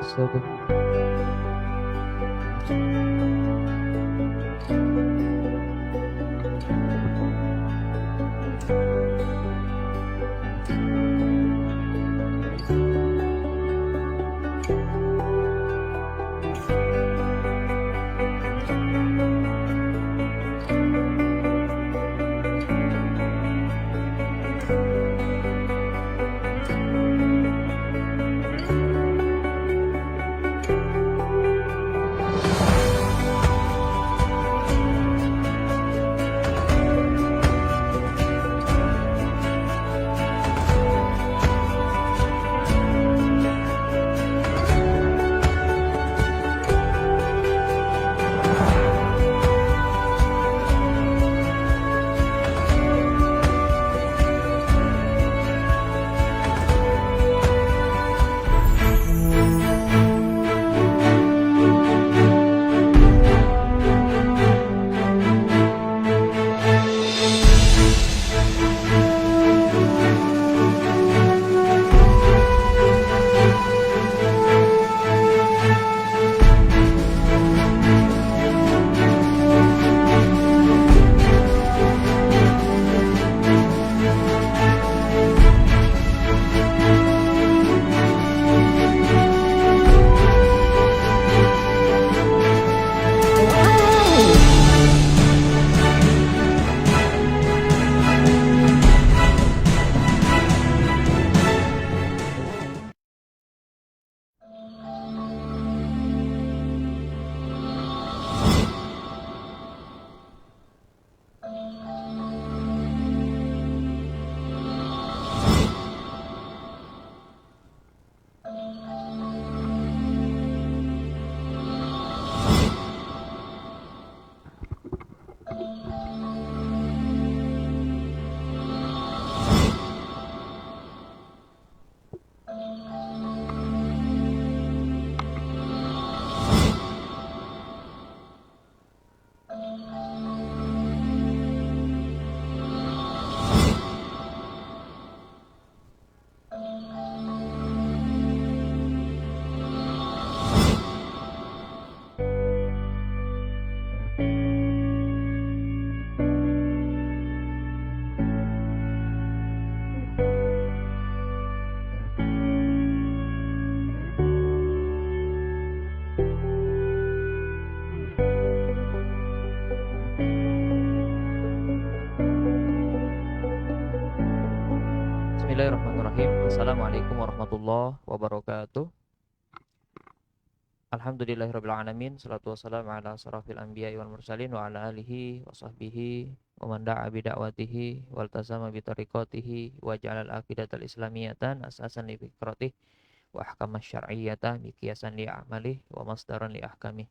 Sebentar. Bismillahirrahmanirrahim. Assalamualaikum warahmatullahi wabarakatuh. Alhamdulillahirabbil alamin. Shalatu wassalamu ala asrofil anbiya'i wal mursalin wa ala alihi wa sahbihi wa man da'a bi da'watihi wal tazama bi tariqatihi wa ja'alal aqidatal islamiyatan asasan li fikratihi wa ahkamas syar'iyyata bi qiyasan li a'malih wa masdaran li ahkamih.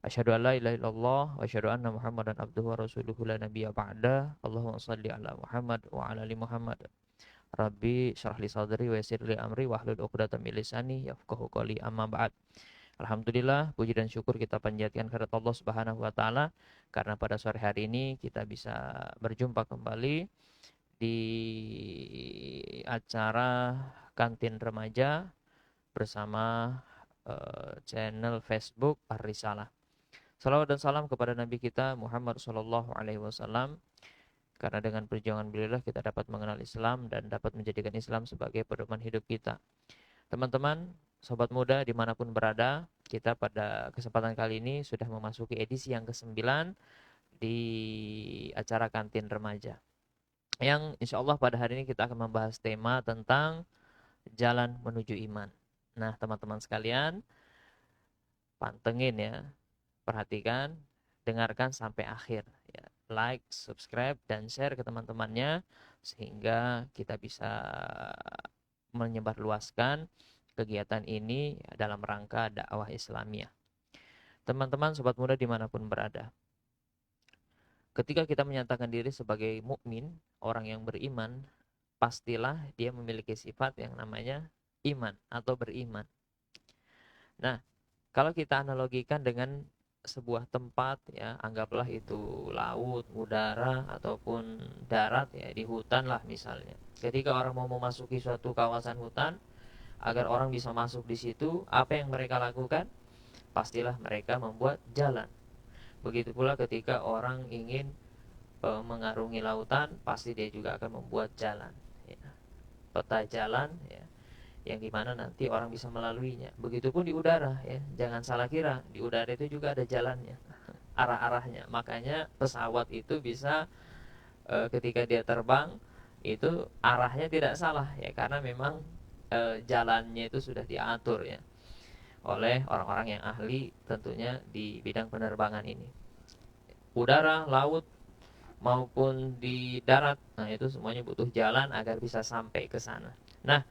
Asyhadu an la ilaha illallah wa asyhadu anna Muhammadan abduhu wa rasuluhu la nabiyya ba'da. Allahumma shalli ala Muhammad wa ala ali Muhammad. Rabbi syrah li sadri wa yassir li amri wahlul 'uqdatam min lisani yafqahu qawli, amma ba'd. Alhamdulillah, puji dan syukur kita panjatkan kehadirat Allah Subhanahu wa taala karena pada sore hari ini kita bisa berjumpa kembali di acara Kantin Remaja bersama channel Facebook Ar-Risalah. Salawat dan salam kepada Nabi kita Muhammad sallallahu alaihi wasallam. Karena dengan perjuangan beliau kita dapat mengenal Islam dan dapat menjadikan Islam sebagai pedoman hidup kita. Teman-teman, sobat muda dimanapun berada, kita pada kesempatan kali ini sudah memasuki edisi yang ke-9 di acara Kantin Remaja. Yang insya Allah pada hari ini kita akan membahas tema tentang jalan menuju iman. Nah, teman-teman sekalian, pantengin ya, perhatikan, dengarkan sampai akhir ya. Like, subscribe, dan share ke teman-temannya sehingga kita bisa menyebarluaskan kegiatan ini dalam rangka dakwah Islamiyah. Teman-teman, sobat muda dimanapun berada, ketika kita menyatakan diri sebagai mukmin, orang yang beriman, pastilah dia memiliki sifat yang namanya iman atau beriman. Nah, kalau kita analogikan dengan sebuah tempat ya, anggaplah itu laut, udara ataupun darat ya, di hutan lah misalnya. Ketika orang mau memasuki suatu kawasan hutan, agar orang bisa masuk di situ, apa yang mereka lakukan? Pastilah mereka membuat jalan. Begitu pula ketika orang ingin mengarungi lautan, pasti dia juga akan membuat jalan, ya. Peta jalan, ya, yang dimana nanti orang bisa melaluinya. Begitupun di udara, ya, jangan salah kira, di udara itu juga ada jalannya, arah-arahnya. Makanya pesawat itu bisa ketika dia terbang itu arahnya tidak salah, ya, karena memang jalannya itu sudah diatur, ya, oleh orang-orang yang ahli tentunya di bidang penerbangan ini. Udara, laut maupun di darat, nah itu semuanya butuh jalan agar bisa sampai ke sana. Nah,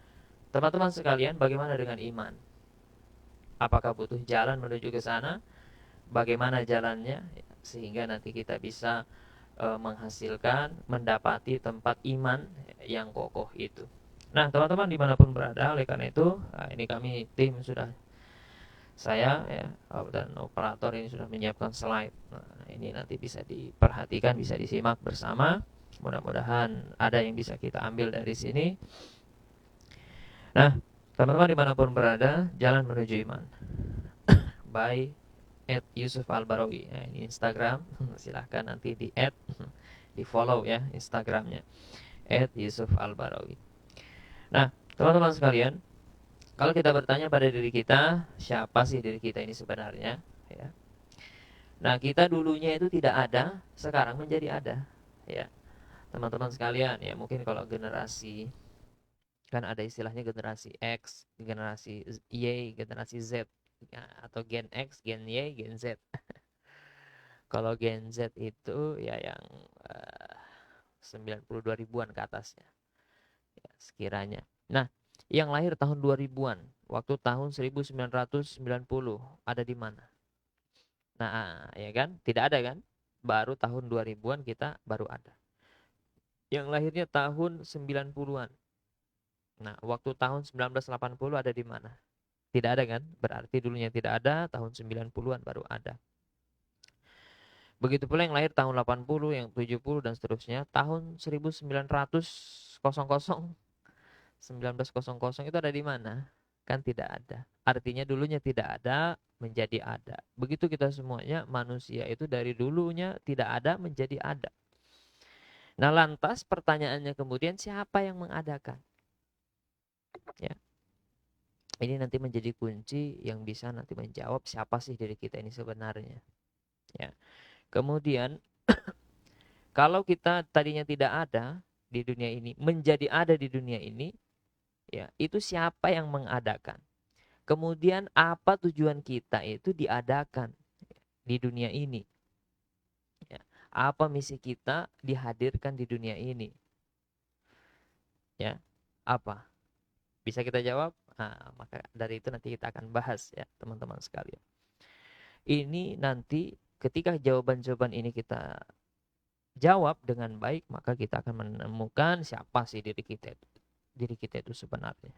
teman-teman sekalian, bagaimana dengan iman? Apakah butuh jalan menuju ke sana? Bagaimana jalannya sehingga nanti kita bisa menghasilkan, mendapati tempat iman yang kokoh itu. Nah, teman-teman dimanapun berada, oleh karena itu, ini kami tim sudah, saya, ya, dan operator ini sudah menyiapkan slide. Nah, ini nanti bisa diperhatikan, bisa disimak bersama. Mudah-mudahan ada yang bisa kita ambil dari sini. Nah, teman-teman dimanapun berada, jalan menuju iman by @Yusuf Al-Barawi. Nah, ini Instagram, silahkan nanti di add, di follow, ya, Instagramnya @Yusuf Al-Barawi. Nah, teman-teman sekalian, kalau kita bertanya pada diri kita, siapa sih diri kita ini sebenarnya, ya. Nah, kita dulunya itu tidak ada, sekarang menjadi ada, ya. Teman-teman sekalian, ya, mungkin kalau generasi, kan ada istilahnya generasi X, generasi Y, generasi Z, ya, atau Gen X, Gen Y, Gen Z. Kalau Gen Z itu ya yang 92 ribuan ke atasnya, ya, sekiranya. Nah, yang lahir tahun 2000-an, waktu tahun 1990 ada di mana? Nah, ya kan? Tidak ada kan? Baru tahun 2000-an kita baru ada. Yang lahirnya tahun 90-an. Nah, waktu tahun 1980 ada di mana? Tidak ada kan? Berarti dulunya tidak ada, tahun 90-an baru ada. Begitu pula yang lahir tahun 80, yang 70 dan seterusnya, tahun 1900 itu ada di mana? Kan tidak ada. Artinya dulunya tidak ada menjadi ada. Begitu kita semuanya, manusia itu dari dulunya tidak ada menjadi ada. Nah, lantas pertanyaannya kemudian, siapa yang mengadakan? Ya. Ini nanti menjadi kunci yang bisa nanti menjawab siapa sih diri kita ini sebenarnya. Ya. Kemudian kalau kita tadinya tidak ada di dunia ini, menjadi ada di dunia ini, ya, itu siapa yang mengadakan? Kemudian apa tujuan kita itu diadakan di dunia ini? Ya. Apa misi kita dihadirkan di dunia ini? Ya, apa? Bisa kita jawab? Nah, maka dari itu nanti kita akan bahas, ya, teman-teman sekalian. Ini nanti ketika jawaban-jawaban ini kita jawab dengan baik, maka kita akan menemukan siapa sih diri kita itu sebenarnya.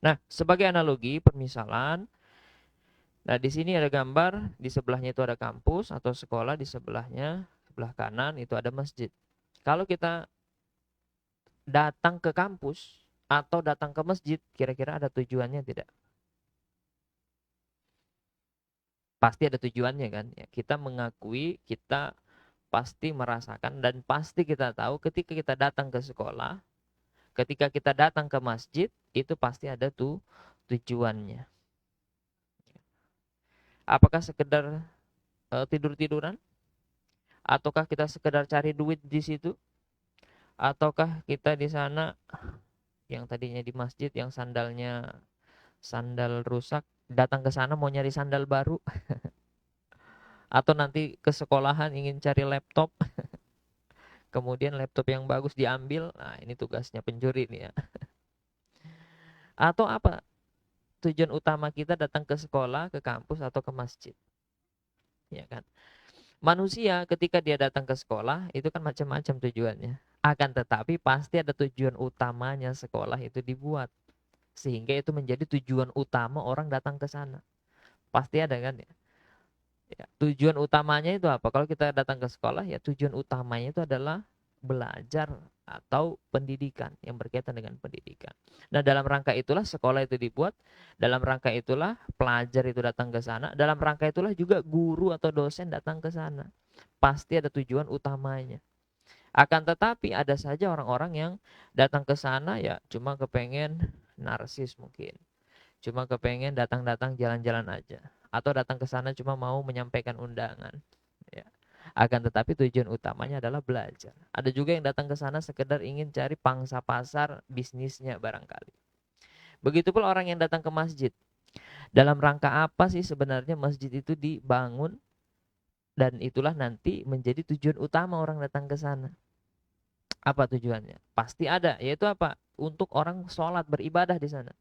Nah, sebagai analogi permisalan, nah di sini ada gambar, di sebelahnya itu ada kampus atau sekolah, di sebelahnya, sebelah kanan itu ada masjid. Kalau kita datang ke kampus atau datang ke masjid, kira-kira ada tujuannya tidak? Pasti ada tujuannya kan? Ya, kita mengakui, kita pasti merasakan dan pasti kita tahu ketika kita datang ke sekolah, ketika kita datang ke masjid, itu pasti ada tujuannya. Apakah sekedar tidur-tiduran? Ataukah kita sekedar cari duit di situ? Ataukah kita di sana yang tadinya di masjid yang sandal rusak, datang ke sana mau nyari sandal baru? Atau nanti ke sekolahan ingin cari laptop, kemudian laptop yang bagus diambil? Nah, ini tugasnya pencuri nih, ya. Atau apa tujuan utama kita datang ke sekolah, ke kampus, atau ke masjid? Ya kan? Manusia ketika dia datang ke sekolah itu kan macam-macam tujuannya. Akan tetapi pasti ada tujuan utamanya sekolah itu dibuat. Sehingga itu menjadi tujuan utama orang datang ke sana. Pasti ada kan, ya? Ya, tujuan utamanya itu apa? Kalau kita datang ke sekolah, ya tujuan utamanya itu adalah belajar atau pendidikan, yang berkaitan dengan pendidikan. Nah, dalam rangka itulah sekolah itu dibuat, dalam rangka itulah pelajar itu datang ke sana, dalam rangka itulah juga guru atau dosen datang ke sana. Pasti ada tujuan utamanya. Akan tetapi ada saja orang-orang yang datang ke sana ya cuma kepengen narsis mungkin. Cuma kepengen datang-datang jalan-jalan aja. Atau datang ke sana cuma mau menyampaikan undangan. Ya. Akan tetapi tujuan utamanya adalah belajar. Ada juga yang datang ke sana sekedar ingin cari pangsa pasar bisnisnya barangkali. Begitu pula orang yang datang ke masjid. Dalam rangka apa sih sebenarnya masjid itu dibangun? Dan itulah nanti menjadi tujuan utama orang datang ke sana. Apa tujuannya? Pasti ada, yaitu apa? Untuk orang sholat beribadah di sana.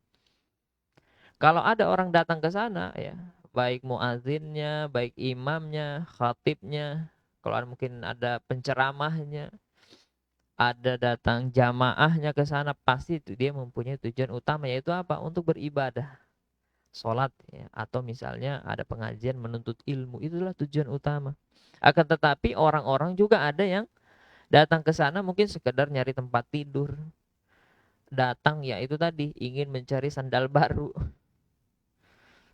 Kalau ada orang datang ke sana ya, baik muazinnya, baik imamnya, khatibnya, kalau ada mungkin ada penceramahnya, ada datang jamaahnya ke sana, pasti itu dia mempunyai tujuan utama yaitu apa? Untuk beribadah. Sholat ya, atau misalnya ada pengajian menuntut ilmu, itulah tujuan utama. Akan tetapi orang-orang juga ada yang datang ke sana mungkin sekedar nyari tempat tidur. Datang ya itu tadi ingin mencari sandal baru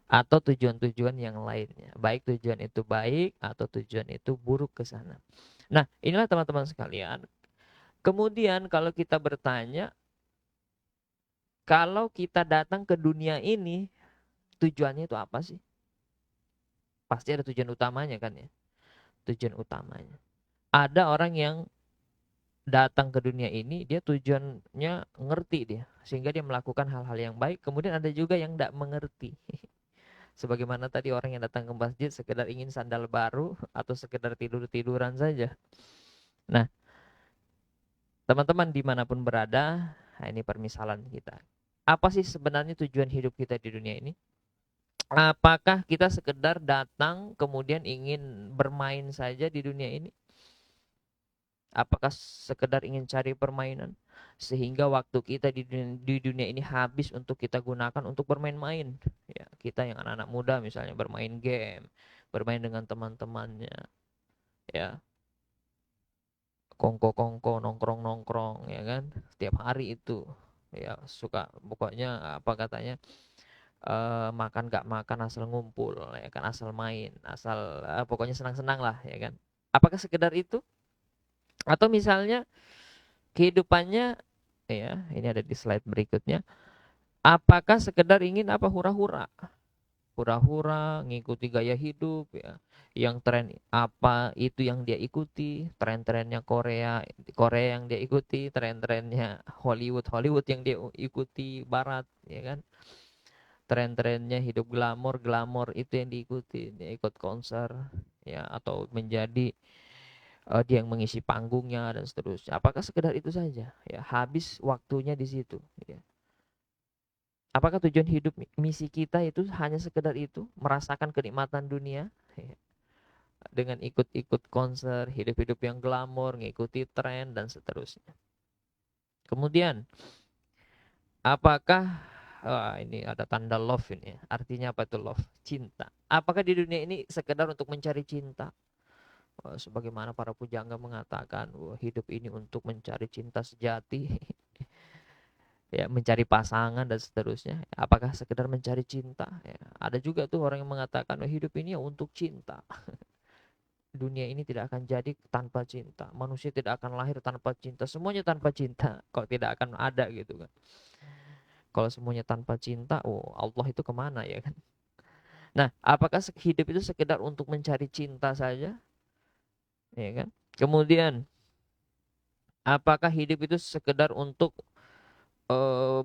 atau tujuan-tujuan yang lainnya. Baik tujuan itu baik atau tujuan itu buruk ke sana. Nah, inilah teman-teman sekalian. Kemudian kalau kita bertanya, kalau kita datang ke dunia ini, tujuannya itu apa sih? Pasti ada tujuan utamanya kan ya? Tujuan utamanya. Ada orang yang datang ke dunia ini, dia tujuannya ngerti dia. Sehingga dia melakukan hal-hal yang baik. Kemudian ada juga yang tidak mengerti. Sebagaimana tadi orang yang datang ke masjid sekedar ingin sandal baru atau sekedar tidur-tiduran saja. Nah, teman-teman dimanapun berada, nah ini permisalan kita. Apa sih sebenarnya tujuan hidup kita di dunia ini? Apakah kita sekedar datang kemudian ingin bermain saja di dunia ini? Apakah sekedar ingin cari permainan? Sehingga waktu kita di dunia ini habis untuk kita gunakan untuk bermain-main. Ya, kita yang anak-anak muda misalnya bermain game, bermain dengan teman-temannya. Ya, kongko-kongko, nongkrong-nongkrong, ya kan? Setiap hari itu. Ya, suka pokoknya apa katanya? Makan gak makan asal ngumpul, ya kan, asal main, asal pokoknya senang-senang lah, ya kan? Apakah sekedar itu? Atau misalnya kehidupannya ya, ini ada di slide berikutnya. Apakah sekedar ingin apa hura-hura? Hura-hura, ngikuti gaya hidup ya. Yang tren apa itu yang dia ikuti, tren-trennya Korea, Korea yang dia ikuti, tren-trennya Hollywood, Hollywood yang dia ikuti barat, ya kan? Tren-trennya hidup glamor, glamor itu yang diikuti, dia ikut konser ya atau menjadi dia yang mengisi panggungnya dan seterusnya. Apakah sekedar itu saja? Ya, habis waktunya di situ. Ya. Apakah tujuan hidup misi kita itu hanya sekedar itu, merasakan kenikmatan dunia, ya, dengan ikut-ikut konser, hidup-hidup yang glamor, ngikuti tren dan seterusnya. Kemudian, apakah ini ada tanda love ini ya. Artinya apa itu love? Cinta. Apakah di dunia ini sekedar untuk mencari cinta? Sebagaimana para pujangga mengatakan, hidup ini untuk mencari cinta sejati, ya, mencari pasangan dan seterusnya. Apakah sekedar mencari cinta? Ya, ada juga tuh orang yang mengatakan, hidup ini ya untuk cinta. Dunia ini tidak akan jadi tanpa cinta. Manusia tidak akan lahir tanpa cinta. Semuanya tanpa cinta. Kok tidak akan ada gitu kan? Kalau semuanya tanpa cinta, oh Allah itu kemana ya kan? Nah, apakah hidup itu sekedar untuk mencari cinta saja? Ya kan? Kemudian apakah hidup itu sekedar untuk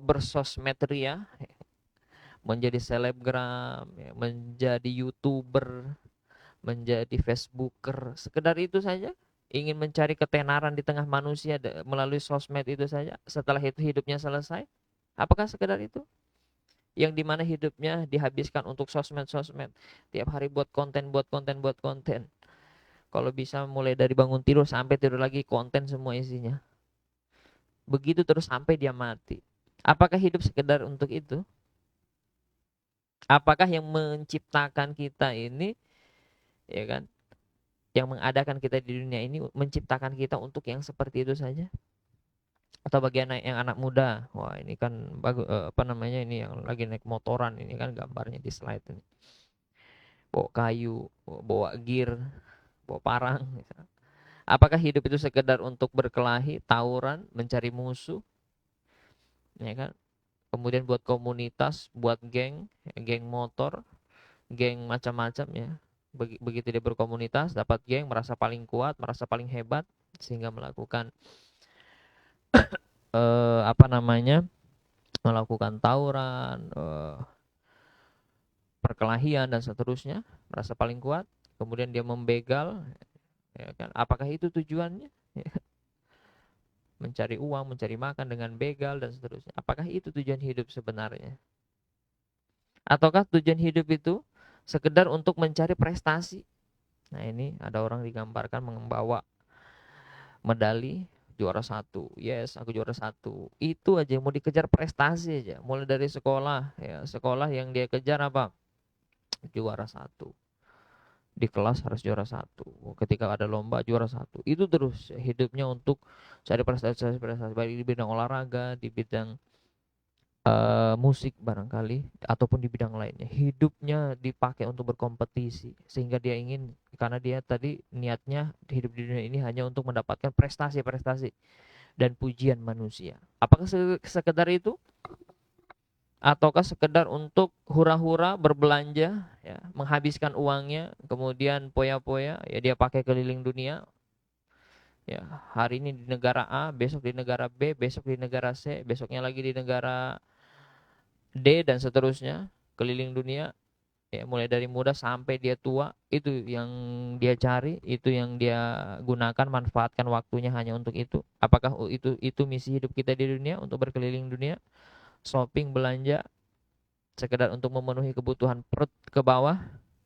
bersosmed ria, menjadi selebgram, ya, menjadi youtuber, menjadi facebooker, sekedar itu saja? Ingin mencari ketenaran di tengah manusia melalui sosmed itu saja? Setelah itu hidupnya selesai? Apakah sekedar itu? Yang dimana hidupnya dihabiskan untuk sosmed-sosmed, tiap hari buat konten, buat konten, buat konten. Kalau bisa mulai dari bangun tidur sampai tidur lagi konten semua isinya. Begitu terus sampai dia mati. Apakah hidup sekedar untuk itu? Apakah yang menciptakan kita ini, ya kan, yang mengadakan kita di dunia ini menciptakan kita untuk yang seperti itu saja? Atau bagi yang anak muda, wah ini kan bagus, apa namanya, ini yang lagi naik motoran, ini kan gambarnya di slide ini. Bawa kayu, bawa gear, bawa parang. Apakah hidup itu sekedar untuk berkelahi, tawuran, mencari musuh, ya kan? Kemudian buat komunitas, buat geng, geng motor, geng macam-macam ya. Begitu dia berkomunitas, dapat geng, merasa paling kuat, merasa paling hebat, sehingga melakukan apa namanya, melakukan tawuran, perkelahian dan seterusnya, merasa paling kuat. Kemudian dia membegal, ya kan? Apakah itu tujuannya? Mencari uang, mencari makan dengan begal dan seterusnya. Apakah itu tujuan hidup sebenarnya? Ataukah tujuan hidup itu sekedar untuk mencari prestasi? Nah ini ada orang digambarkan membawa medali juara 1. Yes, aku juara 1. Itu aja yang mau dikejar, prestasi aja. Mulai dari sekolah, ya sekolah yang dia kejar apa? Juara 1. Di kelas harus juara 1. Ketika ada lomba juara 1. Itu terus hidupnya untuk cari prestasi, prestasi baik di bidang olahraga, di bidang musik barangkali, ataupun di bidang lainnya. Hidupnya dipakai untuk berkompetisi, sehingga dia ingin, karena dia tadi niatnya hidup di dunia ini hanya untuk mendapatkan prestasi-prestasi dan pujian manusia. Apakah sekedar itu? Ataukah sekedar untuk hura-hura berbelanja, ya, menghabiskan uangnya, kemudian poya-poya, ya dia pakai keliling dunia, ya hari ini di negara A, besok di negara B, besok di negara C, besoknya lagi di negara D dan seterusnya, keliling dunia, ya mulai dari muda sampai dia tua. Itu yang dia cari, itu yang dia gunakan, manfaatkan waktunya hanya untuk itu. Apakah itu misi hidup kita di dunia, untuk berkeliling dunia, shopping, belanja, sekedar untuk memenuhi kebutuhan perut ke bawah?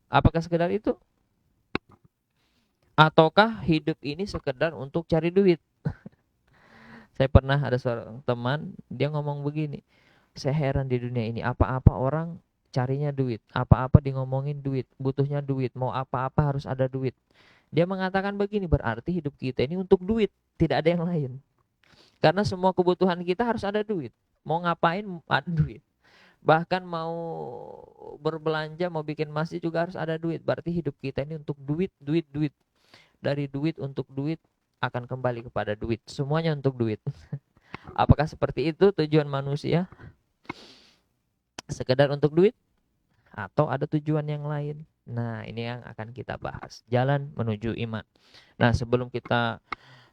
Apakah sekedar itu? Ataukah hidup ini sekedar untuk cari duit? Saya pernah ada seorang teman, dia ngomong begini, saya heran di dunia ini, apa-apa orang carinya duit, apa-apa di ngomongin duit, butuhnya duit, mau apa-apa harus ada duit. Dia mengatakan begini, berarti hidup kita ini untuk duit, tidak ada yang lain. Karena semua kebutuhan kita harus ada duit. Mau ngapain ada duit. Bahkan mau berbelanja, mau bikin masjid juga harus ada duit. Berarti hidup kita ini untuk duit, duit, duit. Dari duit untuk duit akan kembali kepada duit. Semuanya untuk duit. Apakah seperti itu tujuan manusia? Sekedar untuk duit? Atau ada tujuan yang lain? Nah, ini yang akan kita bahas. Jalan menuju iman. Nah, sebelum kita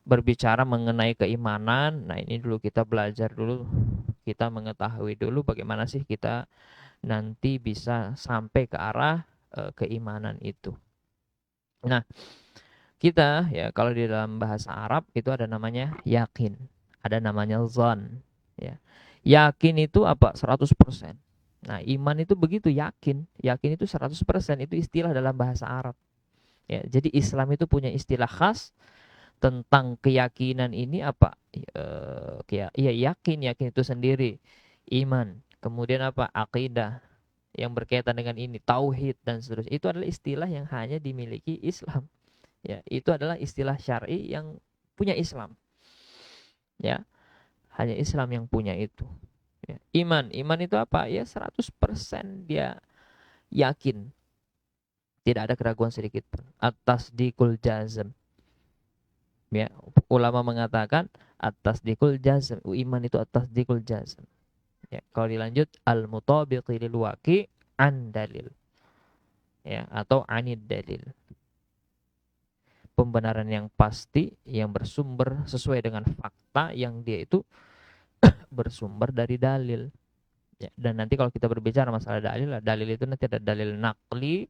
berbicara mengenai keimanan, nah ini dulu kita belajar dulu, kita mengetahui dulu bagaimana sih kita nanti bisa sampai ke arah keimanan itu. Nah, kita ya kalau di dalam bahasa Arab itu ada namanya yakin, ada namanya zon, ya. Yakin itu apa? 100%. Nah, iman itu begitu, yakin. Yakin itu 100%, itu istilah dalam bahasa Arab. Ya, jadi Islam itu punya istilah khas tentang keyakinan ini apa? Ya yakin, yakin itu sendiri. Iman. Kemudian apa? Akidah yang berkaitan dengan ini, tauhid dan seterusnya. Itu adalah istilah yang hanya dimiliki Islam. Ya, itu adalah istilah syar'i yang punya Islam. Ya, hanya Islam yang punya itu. Ya. Iman itu apa? Ya 100% dia yakin. Tidak ada keraguan sedikit pun. At-tasdiqul jazm. Ya, ulama mengatakan at-tasdiqul jazm. Iman itu at-tasdiqul jazm. Ya, kalau dilanjut al-mutabiqi lil waqi' an dalil. Ya, atau anid dalil. Pembenaran yang pasti, yang bersumber sesuai dengan fakta, yang dia itu bersumber dari dalil. Ya, dan nanti kalau kita berbicara masalah dalil, dalil itu nanti ada dalil naqli,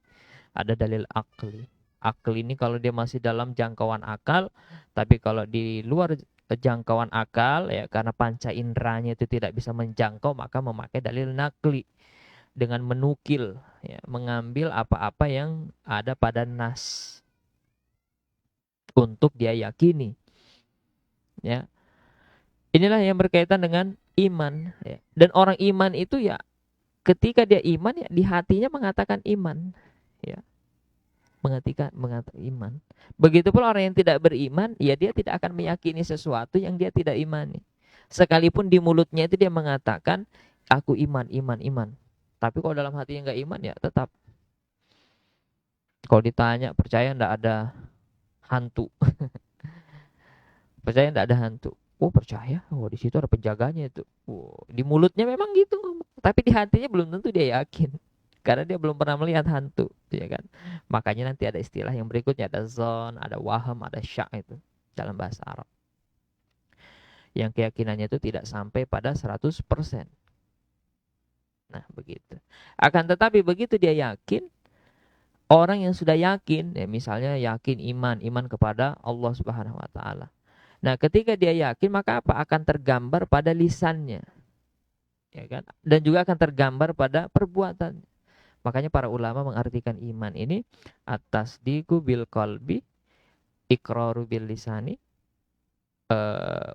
ada dalil akli. Akli ini kalau dia masih dalam jangkauan akal, tapi kalau di luar jangkauan akal, ya karena panca inderanya itu tidak bisa menjangkau, maka memakai dalil naqli dengan menukil, ya, mengambil apa-apa yang ada pada nas untuk dia yakini. Ya, inilah yang berkaitan dengan iman. Ya. Dan orang iman itu ya ketika dia iman, ya di hatinya mengatakan iman. Ya, mengatakan iman. Begitupun orang yang tidak beriman, ya dia tidak akan meyakini sesuatu yang dia tidak imani. Sekalipun di mulutnya itu dia mengatakan aku iman, iman, iman. Tapi kalau dalam hatinya nggak iman ya tetap. Kalau ditanya percaya nggak ada hantu, percaya nggak ada hantu. Oh percaya, oh di situ ada penjaganya itu. Oh, di mulutnya memang gitu, tapi di hatinya belum tentu dia yakin, karena dia belum pernah melihat hantu, ya kan? Makanya nanti ada istilah yang berikutnya, ada zon, ada waham, ada syak itu dalam bahasa Arab. Yang keyakinannya itu tidak sampai pada 100%. Nah, begitu. Akan tetapi begitu dia yakin, orang yang sudah yakin, ya misalnya yakin iman, iman kepada Allah Subhanahu wa taala. Nah, ketika dia yakin, maka apa? Akan tergambar pada lisannya, ya kan? Dan juga akan tergambar pada perbuatan. Makanya para ulama mengartikan iman ini atas diku bil qalbi, iqraru bil lisani,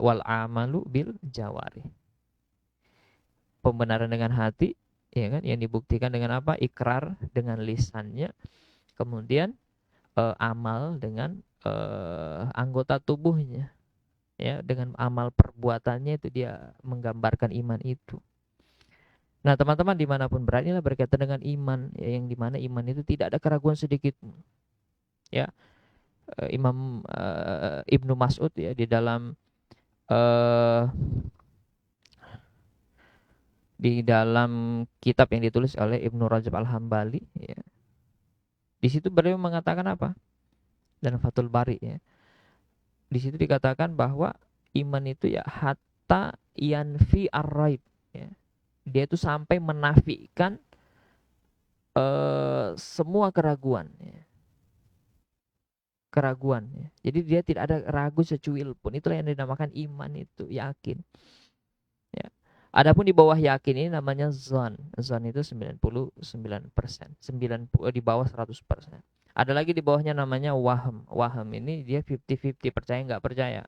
wal amalu bil jawari. Pembenaran dengan hati, ya kan? Yang dibuktikan dengan apa? Ikrar dengan lisannya, kemudian amal dengan anggota tubuhnya. Ya, dengan amal perbuatannya itu dia menggambarkan iman itu. Nah, teman-teman dimanapun berada, inilah berkaitan dengan iman, ya, yang dimana iman itu tidak ada keraguan sedikit. Ya, Imam Ibnu Mas'ud ya uh, di dalam kitab yang ditulis oleh Ibnu Rajab Al-Hambali, ya, di situ beliau mengatakan apa? Dan Fathul Bari, ya, di situ dikatakan bahwa iman itu ya hatta yanfi ar-raib, ya. Dia itu sampai menafikan semua keraguan, ya. Keraguan, ya. Jadi dia tidak ada ragu secuil pun. Itulah yang dinamakan iman itu, yakin. Ya. Adapun di bawah yakin ini namanya zon. Zon itu 99%. 90 di bawah 100%. Ada lagi di bawahnya namanya waham. Waham ini dia 50-50, percaya nggak percaya.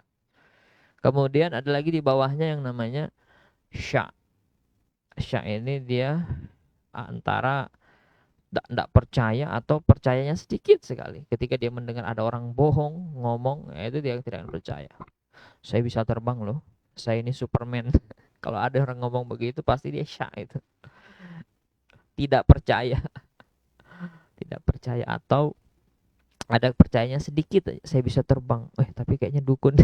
Kemudian ada lagi di bawahnya yang namanya syak. Syak ini dia antara tidak percaya atau percayanya sedikit sekali. Ketika dia mendengar ada orang bohong ngomong, ya itu dia tidak akan percaya. Saya bisa terbang loh, saya ini Superman. Kalau ada orang ngomong begitu pasti dia syak itu, tidak percaya. Tidak percaya, atau ada percayanya sedikit aja, saya bisa terbang, tapi kayaknya dukun.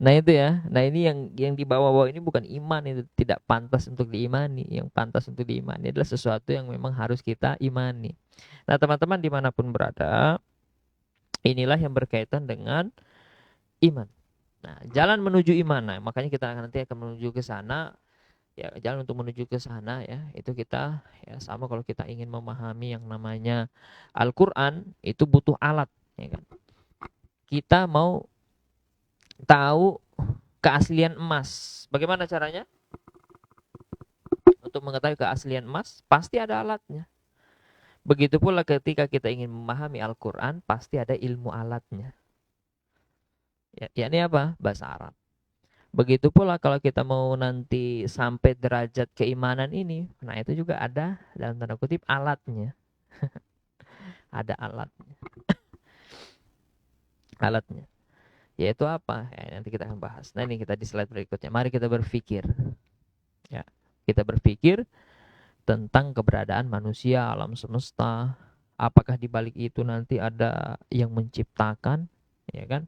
Nah itu ya, nah ini yang di bawah-bawah ini bukan iman, itu tidak pantas untuk diimani. Yang pantas untuk diimani adalah sesuatu yang memang harus kita imani. Nah teman-teman dimanapun berada, inilah yang berkaitan dengan iman. Nah jalan menuju iman, nah makanya kita nanti akan menuju ke sana. Ya jalan untuk menuju ke sana ya, itu kita ya sama, kalau kita ingin memahami yang namanya Al-Quran itu butuh alat, ya kan? Kita mau tahu keaslian emas, bagaimana caranya? Untuk mengetahui keaslian emas pasti ada alatnya. Begitu pula ketika kita ingin memahami Al-Quran pasti ada ilmu alatnya. Ya, yakni apa? Bahasa Arab. Begitu pula kalau kita mau nanti sampai derajat keimanan ini, nah itu juga ada dalam tanda kutip alatnya. Ada alatnya. Alatnya. Yaitu apa? Ya, nanti kita akan bahas. Nah ini kita di slide berikutnya. Mari kita berpikir. Ya, kita berpikir tentang keberadaan manusia, alam semesta. Apakah di balik itu nanti ada yang menciptakan, ya kan?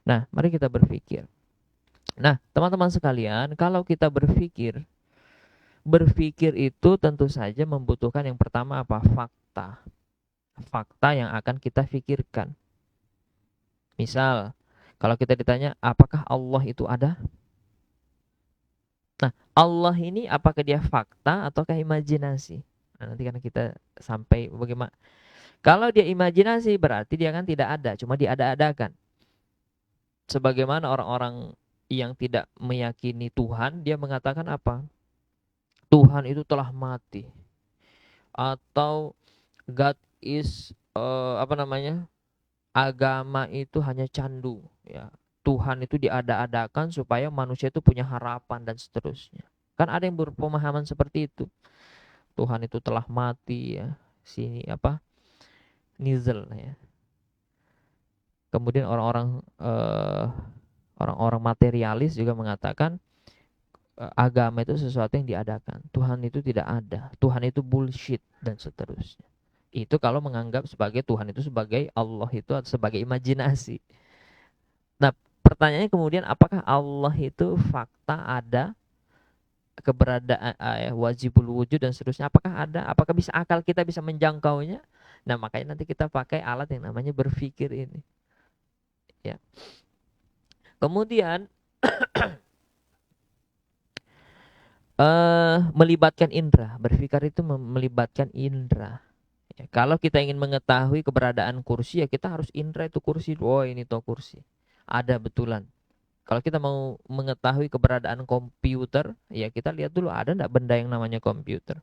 Nah, mari kita berpikir. Nah, teman-teman sekalian, kalau kita berpikir, berpikir itu tentu saja membutuhkan yang pertama apa? Fakta. Fakta yang akan kita pikirkan. Misal, kalau kita ditanya, apakah Allah itu ada? Nah, Allah ini apakah dia fakta ataukah imajinasi? Nah, nanti karena kita sampai bagaimana. Kalau dia imajinasi berarti dia kan tidak ada, cuma diada-adakan. Sebagaimana orang-orang yang tidak meyakini Tuhan, dia mengatakan apa? Tuhan itu telah mati. Atau God is apa namanya? Agama itu hanya candu, ya. Tuhan itu diada-adakan supaya manusia itu punya harapan dan seterusnya. Kan ada yang berpemahaman seperti itu. Tuhan itu telah mati, ya. Sini apa? Nizel, ya. Kemudian orang-orang Orang-orang materialis juga mengatakan agama itu sesuatu yang diadakan. Tuhan itu tidak ada. Tuhan itu bullshit dan seterusnya. Itu kalau menganggap sebagai Tuhan itu sebagai Allah itu sebagai imajinasi. Nah, pertanyaannya kemudian apakah Allah itu fakta ada, keberadaan wajibul wujud dan seterusnya, apakah ada? Apakah bisa akal kita bisa menjangkaunya? Nah, makanya nanti kita pakai alat yang namanya berpikir ini. Ya. Kemudian melibatkan indera. Berpikir itu melibatkan indera. Ya, kalau kita ingin mengetahui keberadaan kursi, ya kita harus indera itu kursi. Oh, ini tuh kursi. Ada betulan. Kalau kita mau mengetahui keberadaan komputer, ya kita lihat dulu ada enggak benda yang namanya komputer.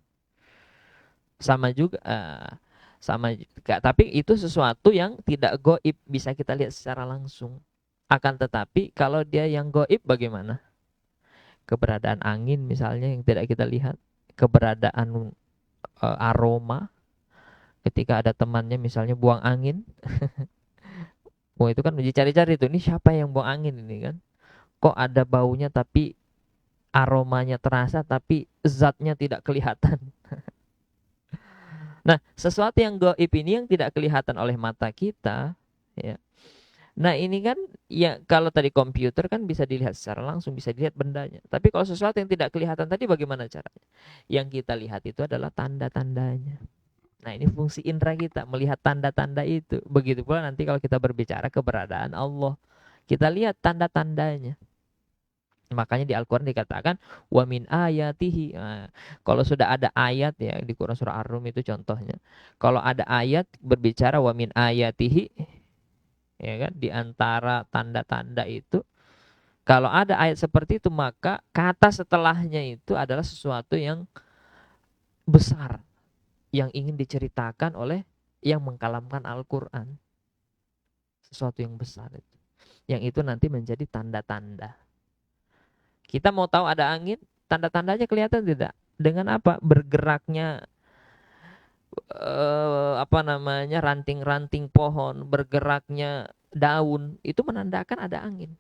Sama juga, tapi itu sesuatu yang tidak goib, bisa kita lihat secara langsung. Akan tetapi kalau dia yang goib bagaimana? Keberadaan angin misalnya yang tidak kita lihat, keberadaan aroma, ketika ada temannya misalnya buang angin, wah itu kan dicari-cari tuh, ini siapa yang buang angin ini kan? Kok ada baunya tapi aromanya terasa tapi zatnya tidak kelihatan. Nah, sesuatu yang gaib ini yang tidak kelihatan oleh mata kita, ya. Nah, ini kan ya kalau tadi komputer kan bisa dilihat secara langsung, bisa dilihat bendanya. Tapi kalau sesuatu yang tidak kelihatan tadi bagaimana caranya? Yang kita lihat itu adalah tanda-tandanya. Nah, ini fungsi indera kita, melihat tanda-tanda itu. Begitu pula nanti kalau kita berbicara keberadaan Allah, kita lihat tanda-tandanya. Makanya di Al-Quran dikatakan wa min ayatihi. Nah, kalau sudah ada ayat ya di Quran surah Ar-Rum itu contohnya. Kalau ada ayat berbicara wa min ayatihi, ya kan, di antara tanda-tanda itu, kalau ada ayat seperti itu maka kata setelahnya itu adalah sesuatu yang besar yang ingin diceritakan oleh yang mengkalamkan Al-Quran. Sesuatu yang besar itu. Yang itu nanti menjadi tanda-tanda. Kita mau tahu ada angin, tanda-tandanya kelihatan tidak? Dengan apa? Bergeraknya ranting-ranting pohon, bergeraknya daun, itu menandakan ada angin.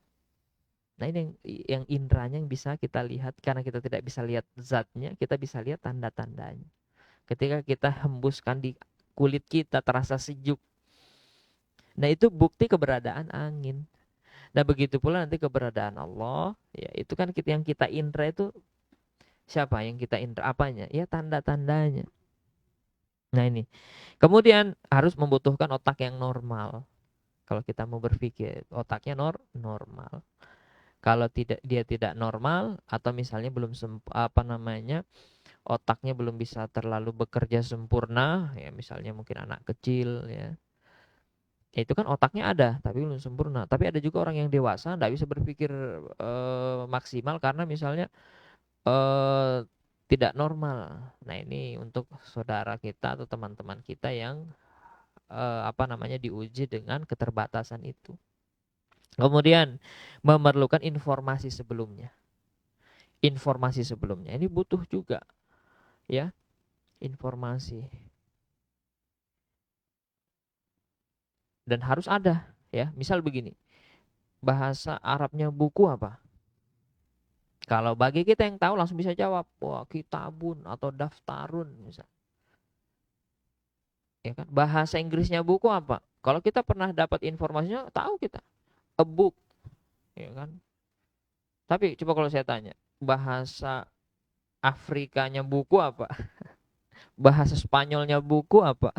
Nah, ini yang indranya yang bisa kita lihat, karena kita tidak bisa lihat zatnya, kita bisa lihat tanda-tandanya. Ketika kita hembuskan di kulit kita terasa sejuk. Nah, itu bukti keberadaan angin. Nah, begitu pula nanti keberadaan Allah, ya itu kan yang kita indra itu siapa yang kita indra, apanya? Ya tanda-tandanya. Nah, ini. Kemudian harus membutuhkan otak yang normal. Kalau kita mau berpikir, otaknya normal. Kalau dia tidak normal atau misalnya belum otaknya belum bisa terlalu bekerja sempurna, ya misalnya mungkin anak kecil ya. Ya itu kan otaknya ada tapi belum sempurna. Tapi ada juga orang yang dewasa tidak bisa berpikir maksimal karena misalnya tidak normal. Nah, ini untuk saudara kita atau teman-teman kita yang diuji dengan keterbatasan itu. Kemudian memerlukan informasi sebelumnya. Informasi sebelumnya ini butuh juga ya, informasi. Dan harus ada ya. Misal begini. Bahasa Arabnya buku apa? Kalau bagi kita yang tahu langsung bisa jawab, wah kitabun atau daftarun misal. Ya kan? Bahasa Inggrisnya buku apa? Kalau kita pernah dapat informasinya, tahu kita. A book. Ya kan? Tapi coba kalau saya tanya, bahasa Afrikanya buku apa? Bahasa Spanyolnya buku apa?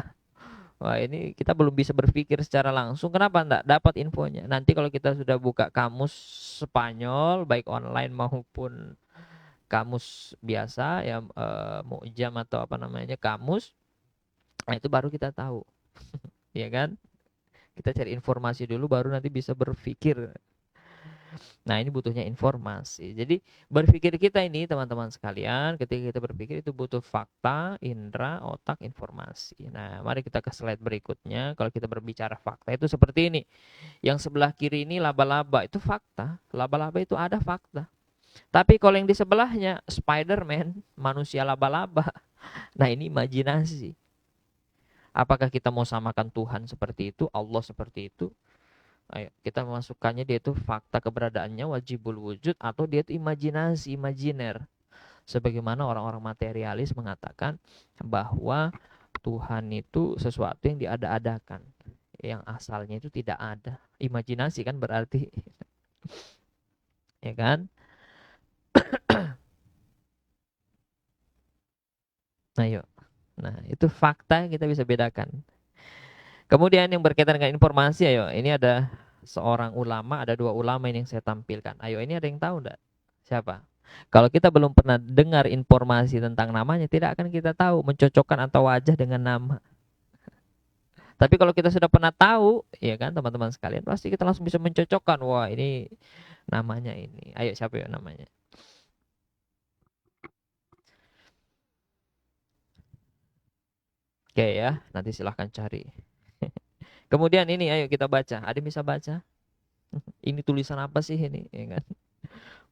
Wah, ini kita belum bisa berpikir secara langsung. Kenapa enggak dapat infonya? Nanti kalau kita sudah buka kamus Spanyol baik online maupun kamus biasa ya, Mu'jam atau kamus, nah itu baru kita tahu. Ya kan? Kita cari informasi dulu baru nanti bisa berpikir. Nah, ini butuhnya informasi. Jadi berpikir kita ini teman-teman sekalian, ketika kita berpikir itu butuh fakta, indera, otak, informasi. Nah, mari kita ke slide berikutnya. Kalau kita berbicara fakta itu seperti ini. Yang sebelah kiri ini laba-laba, itu fakta. Laba-laba itu ada fakta. Tapi kalau yang di sebelahnya Spider-Man, manusia laba-laba. Nah, ini imajinasi. Apakah kita mau samakan Tuhan seperti itu, Allah seperti itu? Ayo, kita memasukkannya dia itu fakta keberadaannya wajibul wujud atau dia itu imajinasi, imajiner. Sebagaimana orang-orang materialis mengatakan bahwa Tuhan itu sesuatu yang diada-adakan, yang asalnya itu tidak ada. Imajinasi kan berarti, ya kan? Nah, yuk. Nah, itu fakta yang kita bisa bedakan. Kemudian yang berkaitan dengan informasi, ayo, ini ada seorang ulama, ada dua ulama ini yang saya tampilkan. Ayo, ini ada yang tahu enggak? Siapa? Kalau kita belum pernah dengar informasi tentang namanya, tidak akan kita tahu mencocokkan atau wajah dengan nama. Tapi kalau kita sudah pernah tahu, ya kan teman-teman sekalian, pasti kita langsung bisa mencocokkan. Wah, ini namanya ini. Ayo, siapa ya namanya? Oke ya, nanti silahkan cari. Kemudian ini, ayo kita baca. Ada yang bisa baca? Ini tulisan apa sih ini? Ya kan?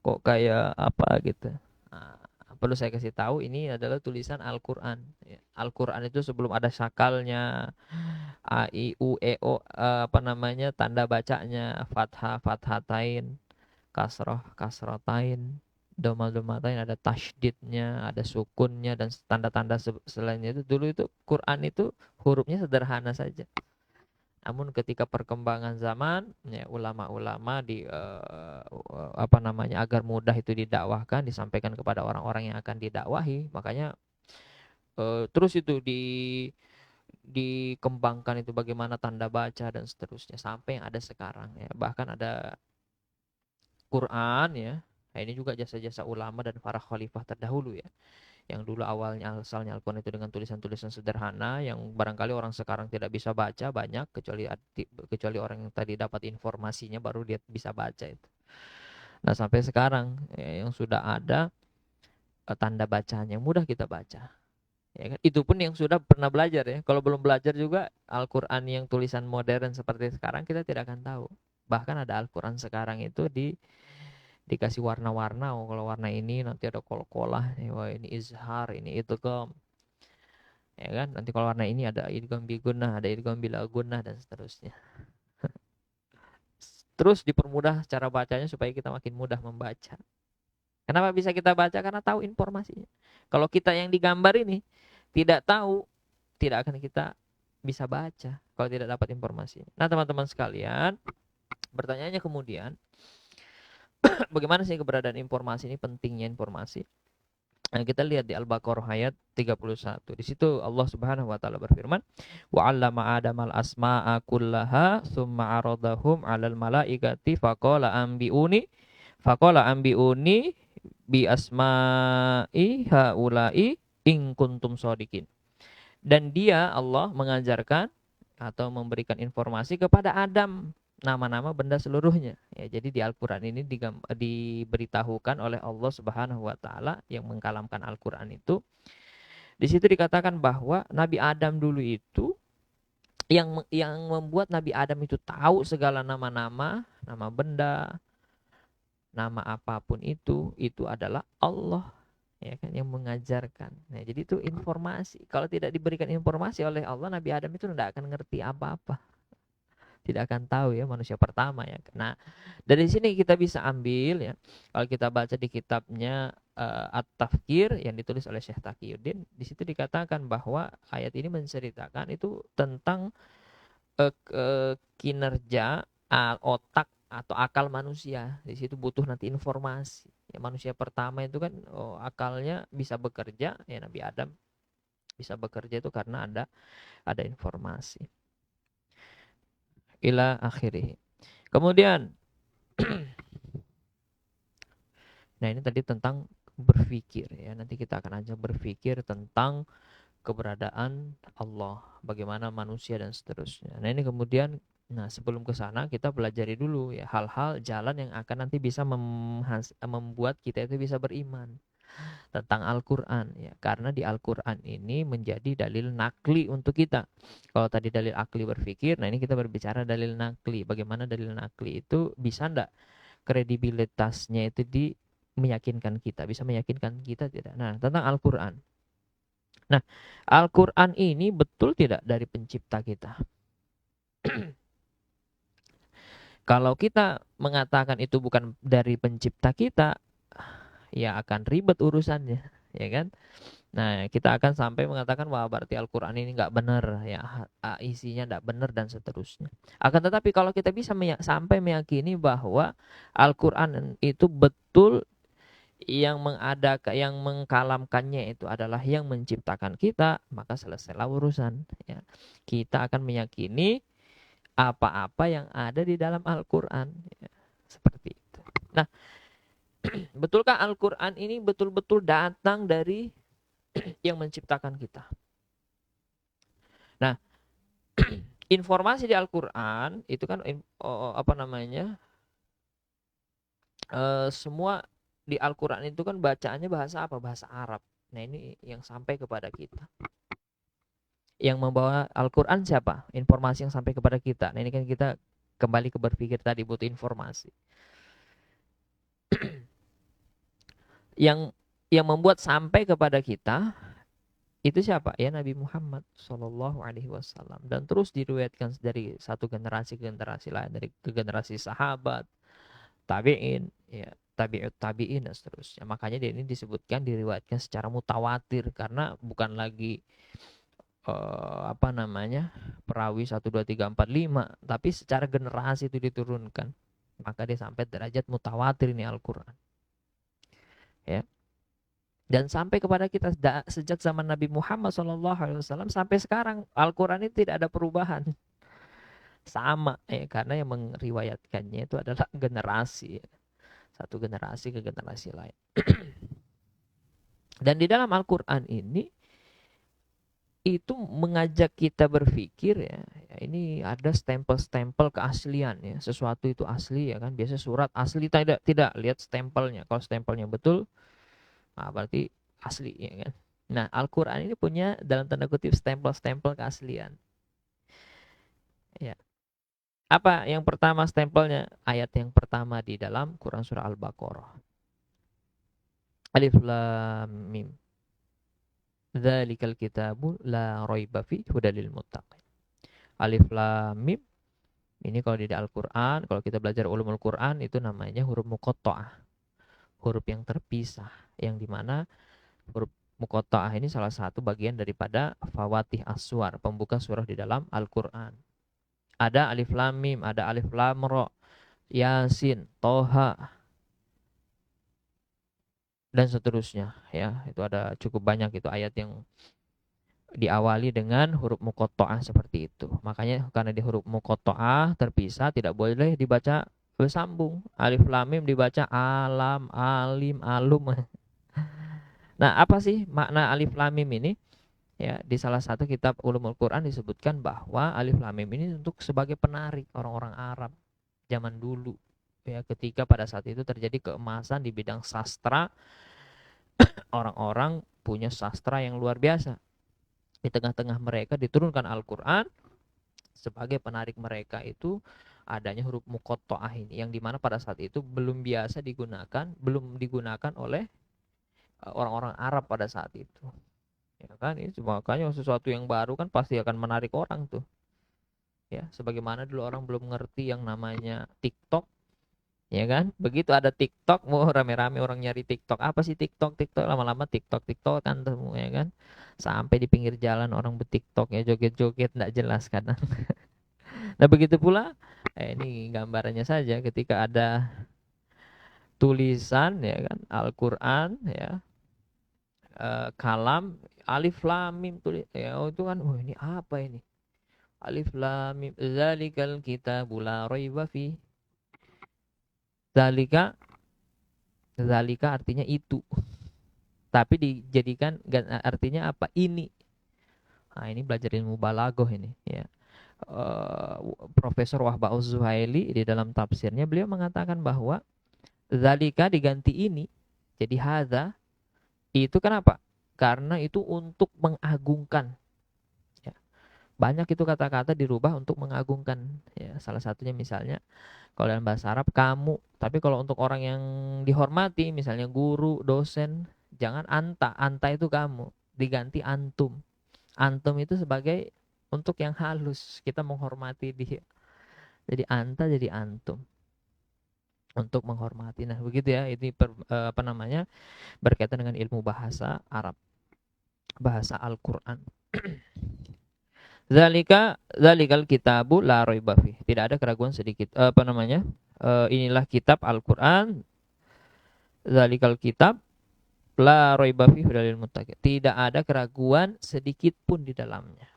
Kok kayak apa gitu. Nah, perlu saya kasih tahu ini adalah tulisan Al-Qur'an. Ya, Al-Qur'an itu sebelum ada sakalnya, A I U E O, apa namanya, tanda bacanya, fathah fathatain, kasroh kasrotain, doma domatain, ada tasydidnya, ada sukunnya dan tanda-tanda selainnya. Itu dulu itu Quran itu hurufnya sederhana saja. Namun ketika perkembangan zaman, ya, ulama-ulama apa namanya, agar mudah itu didakwahkan, disampaikan kepada orang-orang yang akan didakwahi, makanya terus itu dikembangkan itu bagaimana tanda baca dan seterusnya sampai yang ada sekarang ya. Bahkan ada Quran ya. Nah, ini juga jasa-jasa ulama dan para khalifah terdahulu ya. Yang dulu awalnya asalnya Al-Quran itu dengan tulisan-tulisan sederhana yang barangkali orang sekarang tidak bisa baca banyak, kecuali orang yang tadi dapat informasinya baru dia bisa baca itu. Nah, sampai sekarang ya, yang sudah ada tanda bacaan yang mudah kita baca. Ya kan? Itu pun yang sudah pernah belajar ya. Kalau belum belajar juga Al-Quran yang tulisan modern seperti sekarang kita tidak akan tahu. Bahkan ada Al-Quran sekarang itu dikasih warna-warna. Oh, kalau warna ini nanti ada kol-kolah, wah ini izhar, ini itu kom. Ya kan? Nanti kalau warna ini ada idgham bi gunnah, ada idgham bila gunnah dan seterusnya. Terus dipermudah cara bacanya supaya kita makin mudah membaca. Kenapa bisa kita baca? Karena tahu informasinya. Kalau kita yang digambar ini tidak tahu, tidak akan kita bisa baca kalau tidak dapat informasinya. Nah, teman-teman sekalian, pertanyaannya kemudian, bagaimana sih keberadaan informasi ini, pentingnya informasi? Nah, kita lihat di Al-Baqarah ayat 31. Di situ Allah Subhanahu wa taala berfirman, "Wa 'allama Adamal asma'a kullaha tsumma 'aradahum 'alal malaikati faqala anbi'uni bi asma'i haula'i in kuntum shodiqin." Dan dia Allah mengajarkan atau memberikan informasi kepada Adam nama-nama benda seluruhnya. Ya, jadi di Al-Qur'an ini diberitahukan oleh Allah Subhanahu wa taala yang mengkalamkan Al-Qur'an itu. Di situ dikatakan bahwa Nabi Adam dulu itu yang membuat Nabi Adam itu tahu segala nama-nama, nama benda, nama apapun itu adalah Allah, ya kan, yang mengajarkan. Nah, jadi itu informasi. Kalau tidak diberikan informasi oleh Allah, Nabi Adam itu tidak akan ngerti apa-apa. Tidak akan tahu ya, manusia pertama ya. Nah, dari sini kita bisa ambil ya, kalau kita baca di kitabnya At-Tafkir yang ditulis oleh Syekh Taqiyuddin, di situ dikatakan bahwa ayat ini menceritakan itu tentang kinerja otak atau akal manusia. Di situ butuh nanti informasi. Ya, manusia pertama itu kan akalnya bisa bekerja, ya Nabi Adam bisa bekerja itu karena ada informasi. Ila akhirih. Kemudian nah, ini tadi tentang berpikir ya. Nanti kita akan ajak berpikir tentang keberadaan Allah, bagaimana manusia dan seterusnya. Nah, ini kemudian, nah sebelum ke sana kita pelajari dulu ya hal-hal jalan yang akan nanti bisa membuat kita itu bisa beriman tentang Al-Qur'an ya. Karena di Al-Qur'an ini menjadi dalil nakli untuk kita. Kalau tadi dalil akli berpikir, nah ini kita berbicara dalil nakli. Bagaimana dalil nakli itu bisa enggak kredibilitasnya itu meyakinkan kita, bisa meyakinkan kita tidak. Nah, tentang Al-Qur'an. Nah, Al-Qur'an ini betul tidak dari pencipta kita? Kalau kita mengatakan itu bukan dari pencipta kita, ya akan ribet urusannya, ya kan? Nah, kita akan sampai mengatakan wah berarti Al-Qur'an ini nggak benar ya, isinya nggak benar dan seterusnya. Akan tetapi kalau kita bisa sampai meyakini bahwa Al-Qur'an itu betul, yang mengadakan, yang mengkalamkannya itu adalah yang menciptakan kita, maka selesailah urusan ya. Kita akan meyakini apa-apa yang ada di dalam Al-Qur'an ya. Seperti itu. Nah, betulkah Al-Qur'an ini betul-betul datang dari yang menciptakan kita? Nah, informasi di Al-Qur'an itu kan apa namanya? Semua di Al-Qur'an itu kan bacaannya bahasa apa? Bahasa Arab. Nah, ini yang sampai kepada kita. Yang membawa Al-Qur'an siapa? Informasi yang sampai kepada kita. Nah, ini kan kita kembali ke berpikir tadi, butuh informasi. Yang membuat sampai kepada kita itu siapa? Ya Nabi Muhammad Shallallahu Alaihi Wasallam. Dan terus diriwayatkan dari satu generasi ke generasi lain, dari ke generasi sahabat, tabi'in, ya tabi'ut tabi'in dan seterusnya. Makanya dia ini disebutkan, diriwayatkan secara mutawatir, karena bukan lagi apa namanya, perawi 1 2 3 4 5, tapi secara generasi itu diturunkan. Maka dia sampai derajat mutawatir ini Al-Qur'an. Ya. Dan sampai kepada kita sejak zaman Nabi Muhammad SAW sampai sekarang, Al-Qur'an ini tidak ada perubahan. Sama ya, karena yang meriwayatkannya itu adalah generasi ya. Satu generasi ke generasi lain. Dan di dalam Al-Qur'an ini itu mengajak kita berpikir ya, ini ada stempel-stempel keaslian ya, sesuatu itu asli ya kan. Biasa surat asli, tidak lihat stempelnya. Kalau stempelnya betul, nah berarti asli ya kan. Nah, Al-Qur'an ini punya dalam tanda kutip stempel-stempel keaslian. Ya. Apa yang pertama stempelnya? Ayat yang pertama di dalam Quran surah Al-Baqarah. Alif Lam Mim. Dzalikal kitabu la raiba fi hudalil muttaqin. Alif Lam Mim. Ini kalau di Al-Qur'an, kalau kita belajar ulumul Qur'an itu namanya huruf muqatta'ah. Huruf yang terpisah, yang dimana huruf muqatta'ah ini salah satu bagian daripada fawatih as-suwar, pembuka surah di dalam Al-Qur'an. Ada Alif Lam Mim, ada Alif Lam Ra, Yasin, Toha, dan seterusnya ya. Itu ada cukup banyak itu ayat yang diawali dengan huruf muqatta'ah seperti itu. Makanya karena di huruf muqatta'ah terpisah, tidak boleh dibaca bersambung. Alif Lam Mim dibaca alam, alim, alum. Nah, apa sih makna Alif Lam Mim ini? Ya, di salah satu kitab Ulumul Quran disebutkan bahwa Alif Lam Mim ini untuk sebagai penarik orang-orang Arab zaman dulu. Ya, ketika pada saat itu terjadi keemasan di bidang sastra, orang-orang punya sastra yang luar biasa. Di tengah-tengah mereka diturunkan Al-Qur'an, sebagai penarik mereka itu adanya huruf muqatta'ah ini, yang dimana pada saat itu belum biasa digunakan, belum digunakan oleh orang-orang Arab pada saat itu. Ya kan, ini makanya sesuatu yang baru kan pasti akan menarik orang tuh. Ya, sebagaimana dulu orang belum ngerti yang namanya TikTok. Ya kan, begitu ada TikTok, mau rame-rame orang nyari TikTok. Apa sih TikTok? TikTok, lama-lama TikTok kan semua ya kan. Sampai di pinggir jalan orang berTikTok ya, joget-joget nggak jelas kadang. Nah, begitu pula ini gambarannya saja ketika ada tulisan ya kan, Al-Qur'an ya, kalam Alif Lam Mim tulis ya, itu kan, oh ini apa ini? Alif Lam Mim zalikal kitabu la raiba fi. Zalika artinya itu, tapi dijadikan artinya apa? Ini. Nah, ini belajar ilmu balaghah ini ya. Profesor Wahbah Az-Zuhaili di dalam tafsirnya beliau mengatakan bahwa zalika diganti ini jadi hadza, itu kenapa? Karena itu untuk mengagungkan ya. Banyak itu kata-kata dirubah untuk mengagungkan ya. Salah satunya misalnya kalau dalam bahasa Arab kamu, tapi kalau untuk orang yang dihormati misalnya guru, dosen, jangan anta. Anta itu kamu, diganti antum. Antum itu sebagai untuk yang halus, kita menghormati dia. Jadi anta jadi antum untuk menghormati. Nah, begitu ya. Ini berkaitan dengan ilmu bahasa Arab, bahasa Al-Qur'an. Zalikal kitabu la raiba fih. Tidak ada keraguan sedikit. Inilah kitab Al-Qur'an. Zalikal kitab la raiba fih hudal lil muttaqin. Tidak ada keraguan sedikit pun di dalamnya.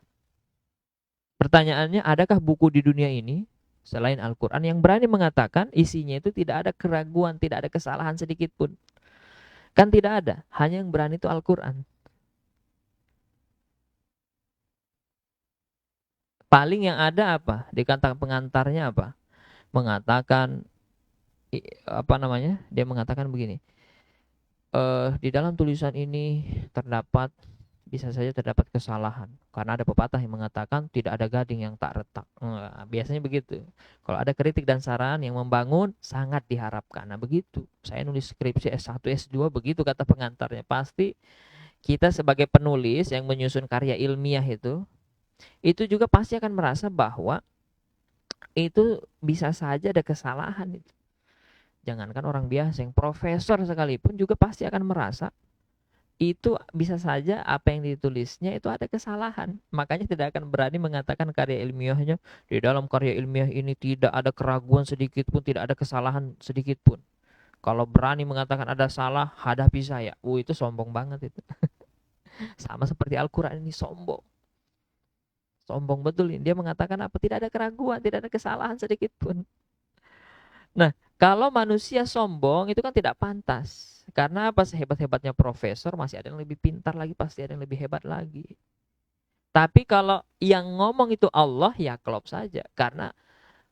Pertanyaannya, adakah buku di dunia ini selain Al-Qur'an yang berani mengatakan isinya itu tidak ada keraguan, tidak ada kesalahan sedikit pun? Kan tidak ada. Hanya yang berani itu Al-Qur'an. Paling yang ada apa? Di kata pengantarnya apa? Mengatakan dia mengatakan begini. Di dalam tulisan ini bisa saja terdapat kesalahan karena ada pepatah yang mengatakan tidak ada gading yang tak retak. Biasanya begitu. Kalau ada kritik dan saran yang membangun sangat diharapkan. Nah, begitu. Saya nulis skripsi S1, S2 begitu kata pengantarnya. Pasti kita sebagai penulis yang menyusun karya ilmiah itu juga pasti akan merasa bahwa itu bisa saja ada kesalahan itu. Jangankan orang biasa, yang profesor sekalipun juga pasti akan merasa itu bisa saja apa yang ditulisnya itu ada kesalahan. Makanya tidak akan berani mengatakan karya ilmiahnya, di dalam karya ilmiah ini tidak ada keraguan sedikit pun, tidak ada kesalahan sedikit pun. Kalau berani mengatakan ada salah, hadapi saya. Itu sombong banget itu. Sama seperti Al-Quran ini sombong. Sombong betul ini. Dia mengatakan apa? Tidak ada keraguan, tidak ada kesalahan sedikit pun. Nah, kalau manusia sombong itu kan tidak pantas. Karena apa? Sehebat-hebatnya profesor masih ada yang lebih pintar lagi, pasti ada yang lebih hebat lagi. Tapi kalau yang ngomong itu Allah, ya klop saja. Karena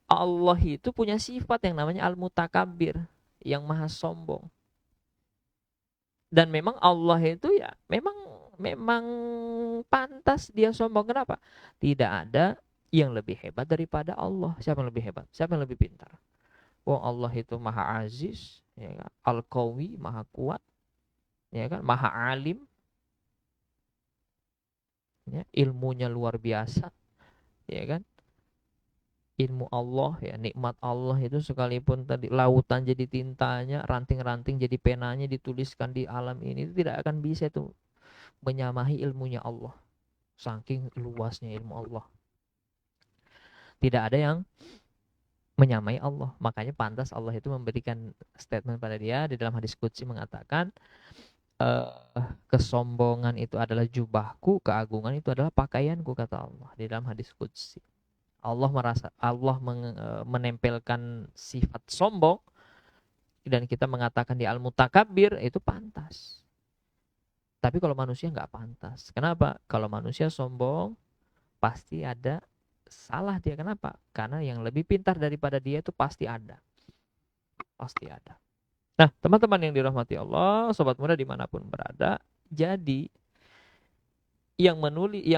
Allah itu punya sifat yang namanya al-mutakabbir, yang maha sombong. Dan memang Allah itu ya memang pantas dia sombong. Kenapa? Tidak ada yang lebih hebat daripada Allah. Siapa yang lebih hebat? Siapa yang lebih pintar? Allah itu maha aziz, ya kan? Al-Qawi, maha kuat, ya kan? Maha alim, ya, ilmunya luar biasa, ya kan? Ilmu Allah, ya, nikmat Allah itu sekalipun tadi lautan jadi tintanya, ranting-ranting jadi penanya dituliskan di alam ini, itu tidak akan bisa itu menyamahi ilmunya Allah. Saking luasnya ilmu Allah. Tidak ada yang menyamai Allah. Makanya pantas Allah itu memberikan statement pada dia di dalam hadis qudsi mengatakan, kesombongan itu adalah jubahku, keagungan itu adalah pakaianku, kata Allah di dalam hadis qudsi. Allah menempelkan sifat sombong dan kita mengatakan di al-mutakabbir itu pantas. Tapi kalau manusia nggak pantas. Kenapa? Kalau manusia sombong pasti ada salah dia. Kenapa? Karena yang lebih pintar daripada dia itu pasti ada. Pasti ada. Nah, teman-teman yang dirahmati Allah, sobat muda dimanapun berada, jadi yang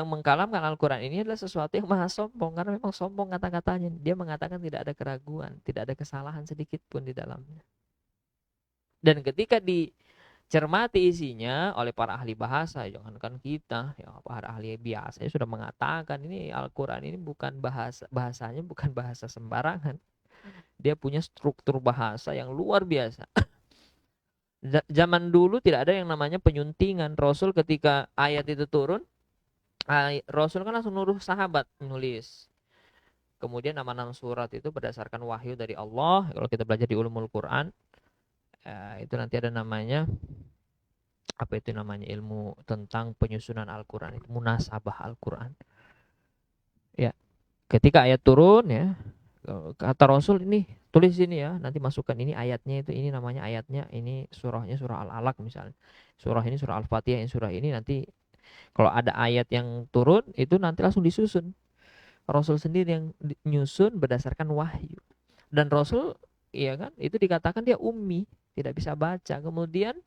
mengkalamkan Al-Quran ini adalah sesuatu yang maha sombong, karena memang sombong kata-katanya. Dia mengatakan tidak ada keraguan, tidak ada kesalahan sedikit pun di dalamnya. Dan ketika dicermati isinya oleh para ahli bahasa, jangankan kita, ya para ahli biasa sudah mengatakan ini Al-Quran ini bahasanya bukan bahasa sembarangan. Dia punya struktur bahasa yang luar biasa. Zaman dulu tidak ada yang namanya penyuntingan. Rasul ketika ayat itu turun, Rasul kan langsung nuruh sahabat menulis. Kemudian nama-nama surat itu berdasarkan wahyu dari Allah. Kalau kita belajar di Ulumul Quran, itu nanti ada namanya, apa itu namanya, ilmu tentang penyusunan Al-Quran, itu munasabah Al-Quran. Ya, ketika ayat turun ya, kata Rasul ini tulis ini ya, nanti masukkan ini ayatnya, itu ini namanya ayatnya, ini surahnya surah Al-Alaq misalnya, surah ini surah Al-Fatihah, ini surah ini, nanti kalau ada ayat yang turun itu nanti langsung disusun. Rasul sendiri yang nyusun berdasarkan wahyu. Dan Rasul, iya kan, itu dikatakan dia ummi, tidak bisa baca. Kemudian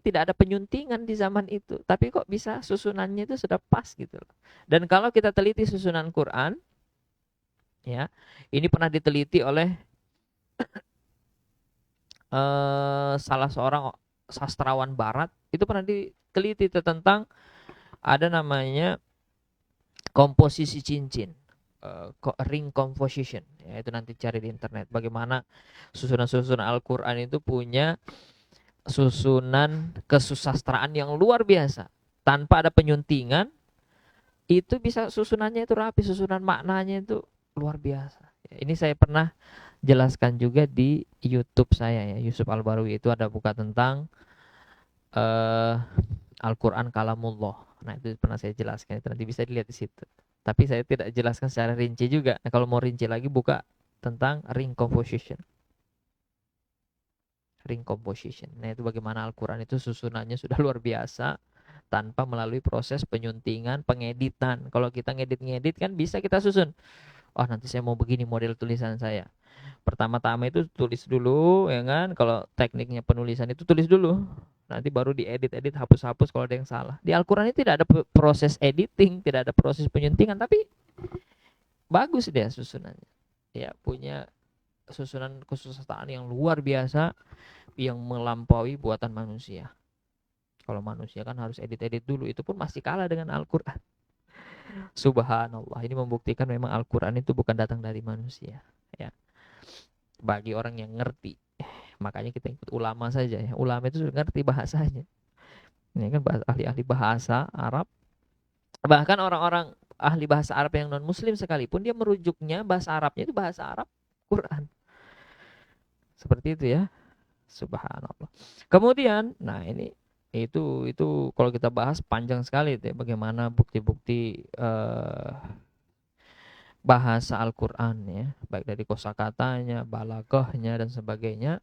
tidak ada penyuntingan di zaman itu. Tapi kok bisa susunannya itu sudah pas gitu loh. Dan kalau kita teliti susunan Quran, ya, ini pernah diteliti oleh salah seorang sastrawan barat, itu pernah diteliti tentang ada namanya komposisi cincin. ring composition. Ya, itu nanti cari di internet. Bagaimana susunan-susunan Al-Quran itu punya susunan kesusastraan yang luar biasa. Tanpa ada penyuntingan, itu bisa susunannya itu rapi, susunan maknanya itu luar biasa. Ya, ini saya pernah jelaskan juga di YouTube saya ya, Yusuf Al-Barwi itu ada buka tentang uh, Al-Quran Kalamullah. Nah itu pernah saya jelaskan, itu nanti bisa dilihat di situ. Tapi saya tidak jelaskan secara rinci juga. Nah, kalau mau rinci lagi buka tentang ring composition. Ring composition. Nah itu bagaimana Al-Quran itu susunannya sudah luar biasa tanpa melalui proses penyuntingan, pengeditan. Kalau kita ngedit-ngedit kan bisa kita susun. Oh nanti saya mau begini model tulisan saya. Pertama-tama itu tulis dulu ya kan. Kalau tekniknya penulisan itu tulis dulu. Nanti baru diedit-edit, hapus-hapus kalau ada yang salah. Di Al-Quran ini tidak ada proses editing, tidak ada proses penyuntingan, tapi bagus dia susunannya. Ya, punya susunan kesusastraan yang luar biasa yang melampaui buatan manusia. Kalau manusia kan harus edit-edit dulu, itu pun masih kalah dengan Al-Quran. Subhanallah, ini membuktikan memang Al-Quran itu bukan datang dari manusia. Ya, bagi orang yang ngerti. Makanya kita ikut ulama saja ya. Ulama itu sudah ngerti bahasanya. Ini kan ahli-ahli bahasa Arab. Bahkan orang-orang ahli bahasa Arab yang non muslim sekalipun dia merujuknya bahasa Arabnya itu bahasa Arab Quran. Seperti itu ya. Subhanallah. Kemudian, nah ini itu kalau kita bahas panjang sekali ya, bagaimana bukti-bukti bahasa Al-Qur'an ya, baik dari kosakatanya, balaghahnya dan sebagainya.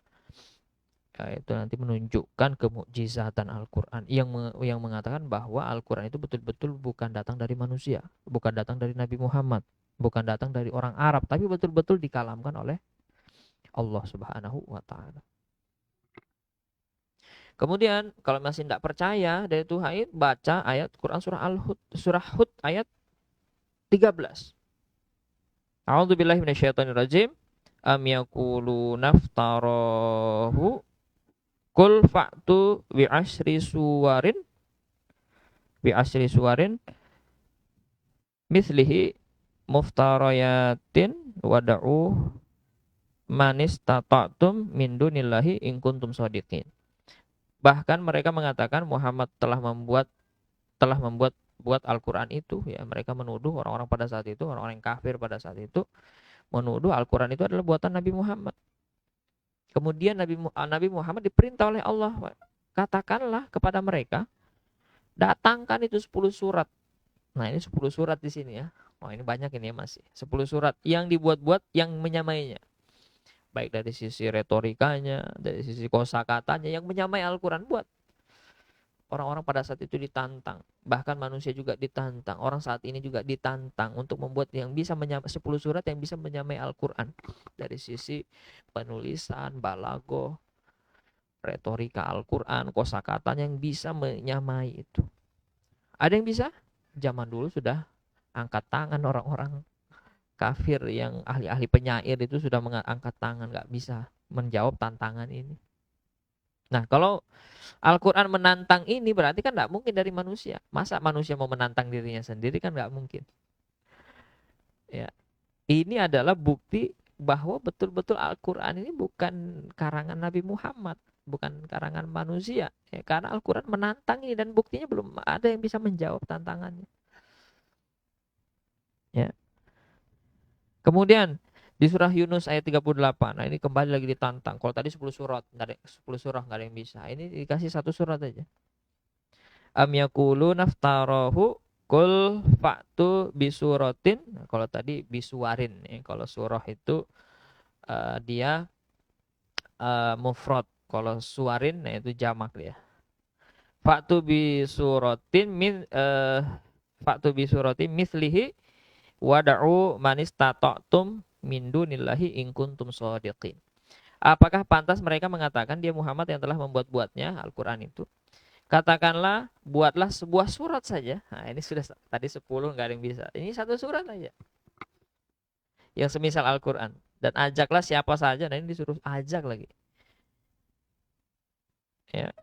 Itu nanti menunjukkan kemukjizatan Al-Quran yang mengatakan bahwa Al-Quran itu betul-betul bukan datang dari manusia, bukan datang dari Nabi Muhammad, bukan datang dari orang Arab, tapi betul-betul dikalamkan oleh Allah Subhanahu wa Ta'ala. Kemudian kalau masih tidak percaya dari itu baca ayat Quran surah Hud ayat 13. A'udzubillahi minasyaitonirrajim. Am yaquluna naftarahu Qul fa'tu bi asri suwarin mislihi muftarayatin wada'u manistata'tum min dunillahi in kuntum shadiqin. Bahkan mereka mengatakan Muhammad telah membuat Al-Quran itu ya, mereka menuduh orang-orang pada saat itu, orang-orang yang kafir pada saat itu menuduh Al-Quran itu adalah buatan Nabi Muhammad. Kemudian Nabi Muhammad diperintah oleh Allah, katakanlah kepada mereka, datangkan itu 10 surat. Nah ini 10 surat di sini ya. Oh ini banyak ini ya masih. 10 surat yang dibuat-buat yang menyamainya. Baik dari sisi retorikanya, dari sisi kosakatanya yang menyamai Al-Quran buat. Orang-orang pada saat itu ditantang. Bahkan manusia juga ditantang. Orang saat ini juga ditantang untuk membuat yang bisa 10 surat yang bisa menyamai Al-Quran. Dari sisi penulisan, balaghah, retorika Al-Quran, kosakatanya yang bisa menyamai itu. Ada yang bisa? Zaman dulu sudah angkat tangan orang-orang kafir yang ahli-ahli penyair itu sudah mengangkat tangan. Gak bisa menjawab tantangan ini. Nah kalau Al-Quran menantang ini berarti kan gak mungkin dari manusia. Masa manusia mau menantang dirinya sendiri kan gak mungkin. Ya, ini adalah bukti bahwa betul-betul Al-Quran ini bukan karangan Nabi Muhammad, bukan karangan manusia. Ya, karena Al-Quran menantang ini dan buktinya belum ada yang bisa menjawab tantangannya. Ya. Kemudian di surah Yunus ayat 38. Nah, ini kembali lagi ditantang. Kalau tadi 10 surat, 10 surah enggak ada yang bisa. Ini dikasih 1 surat aja. Am yaqulu naftarahu qul fa'tu bisuratin. Nah, kalau tadi bisuwarin ya. Kalau surah itu dia mufrad. Kalau suwarin nah itu jamak dia. Fa'tu bisuratin mislihi wada'u manistata'tum min dunillahi in kuntum shadiqin. Apakah pantas mereka mengatakan dia Muhammad yang telah membuat-buatnya Al-Quran itu? Katakanlah, buatlah sebuah surat saja. Nah, ini sudah tadi 10 enggak ada yang bisa. Ini 1 surat aja. Yang semisal Al-Quran. Dan ajaklah siapa saja. Nah, ini disuruh ajak lagi. Ya.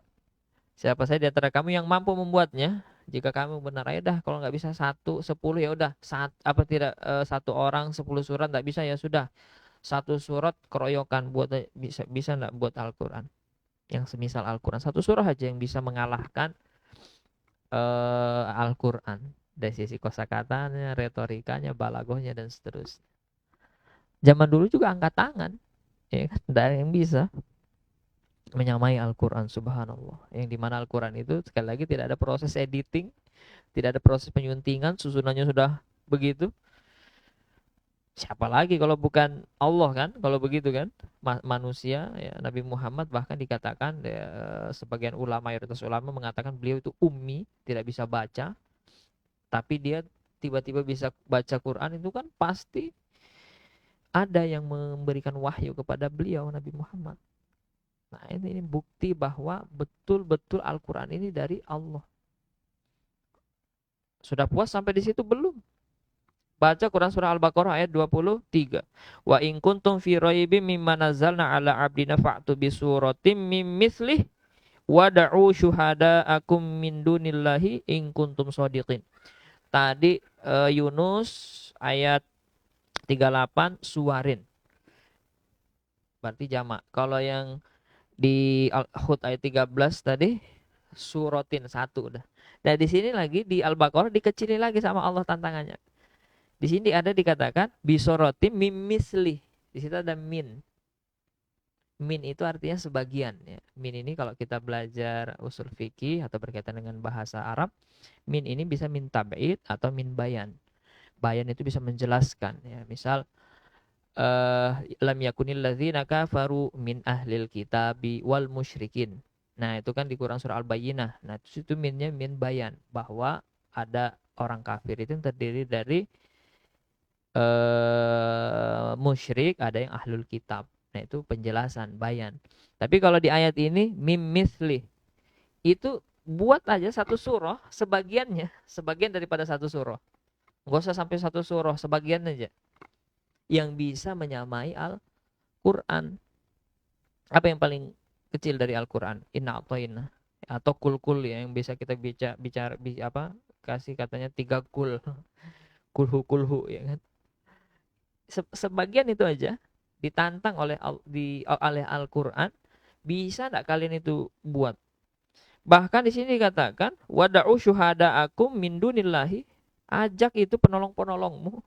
Siapa saja di antara kamu yang mampu membuatnya, Jika kamu benar, ya dah, kalau nggak bisa 1, 10, ya udah, satu orang 10 surat nggak bisa, ya sudah, satu surat keroyokan buat, bisa nggak buat Al-Quran yang semisal Al-Quran, satu surah aja yang bisa mengalahkan Al-Quran dari sisi kosakatanya, retorikanya, balagohnya, dan seterusnya. Zaman dulu juga angkat tangan, ya kan, tidak ada yang bisa menyamai Al-Quran, subhanallah. Yang dimana Al-Quran itu sekali lagi tidak ada proses editing, tidak ada proses penyuntingan, susunannya sudah begitu. Siapa lagi kalau bukan Allah kan, kalau begitu kan, manusia ya. Nabi Muhammad bahkan dikatakan ya, sebagian ulama, mayoritas ulama mengatakan beliau itu ummi, tidak bisa baca, tapi dia tiba-tiba bisa baca Quran, itu kan pasti ada yang memberikan wahyu kepada beliau, Nabi Muhammad. Nah, ini bukti bahwa betul-betul Al-Quran ini dari Allah. Sudah puas sampai di situ belum? Baca Quran surah Al-Baqarah ayat 23. Wa in kuntum fi raibim mimma nazzalna ala abdina fa'tu bi suratim mim mithlih wada'u syuhada'akum min dunillahi in kuntum shadiqin. Tadi Yunus ayat 38 suwarin. Berarti jamak. Kalau yang di Al-Hud ayat 13 tadi suratin, satu udah. Nah, di sini lagi di Al-Baqarah dikecilin lagi sama Allah tantangannya. Di sini ada dikatakan bisorotim mimisli. Di situ ada min. Min itu artinya sebagian ya. Min ini kalau kita belajar usul fikih atau berkaitan dengan bahasa Arab, min ini bisa min tab'id atau min bayan. Bayan itu bisa menjelaskan ya. Misal lam yakunil ladzina kafaru min ahlil kitabi wal musyrikin. Nah, itu kan di Quran surah Al-Bayyinah. Nah, itu minnya min bayan, bahwa ada orang kafir itu yang terdiri dari musyrik, ada yang ahlul kitab. Nah, itu penjelasan bayan. Tapi kalau di ayat ini mim misli, itu buat aja satu surah, sebagiannya, sebagian daripada satu surah. Enggak usah sampai satu surah, sebagian aja yang bisa menyamai Al-Quran. Apa yang paling kecil dari Al-Quran? Inna a'tayna, atau kul ya, yang bisa kita bicara apa, kasih katanya 3 kul. Kulhu ya kan. Sebagian itu aja ditantang oleh Al-Quran, bisa enggak kalian itu buat? Bahkan di sini dikatakan wada'u syuhada'akum min dunillahi, ajak itu penolong-penolongmu.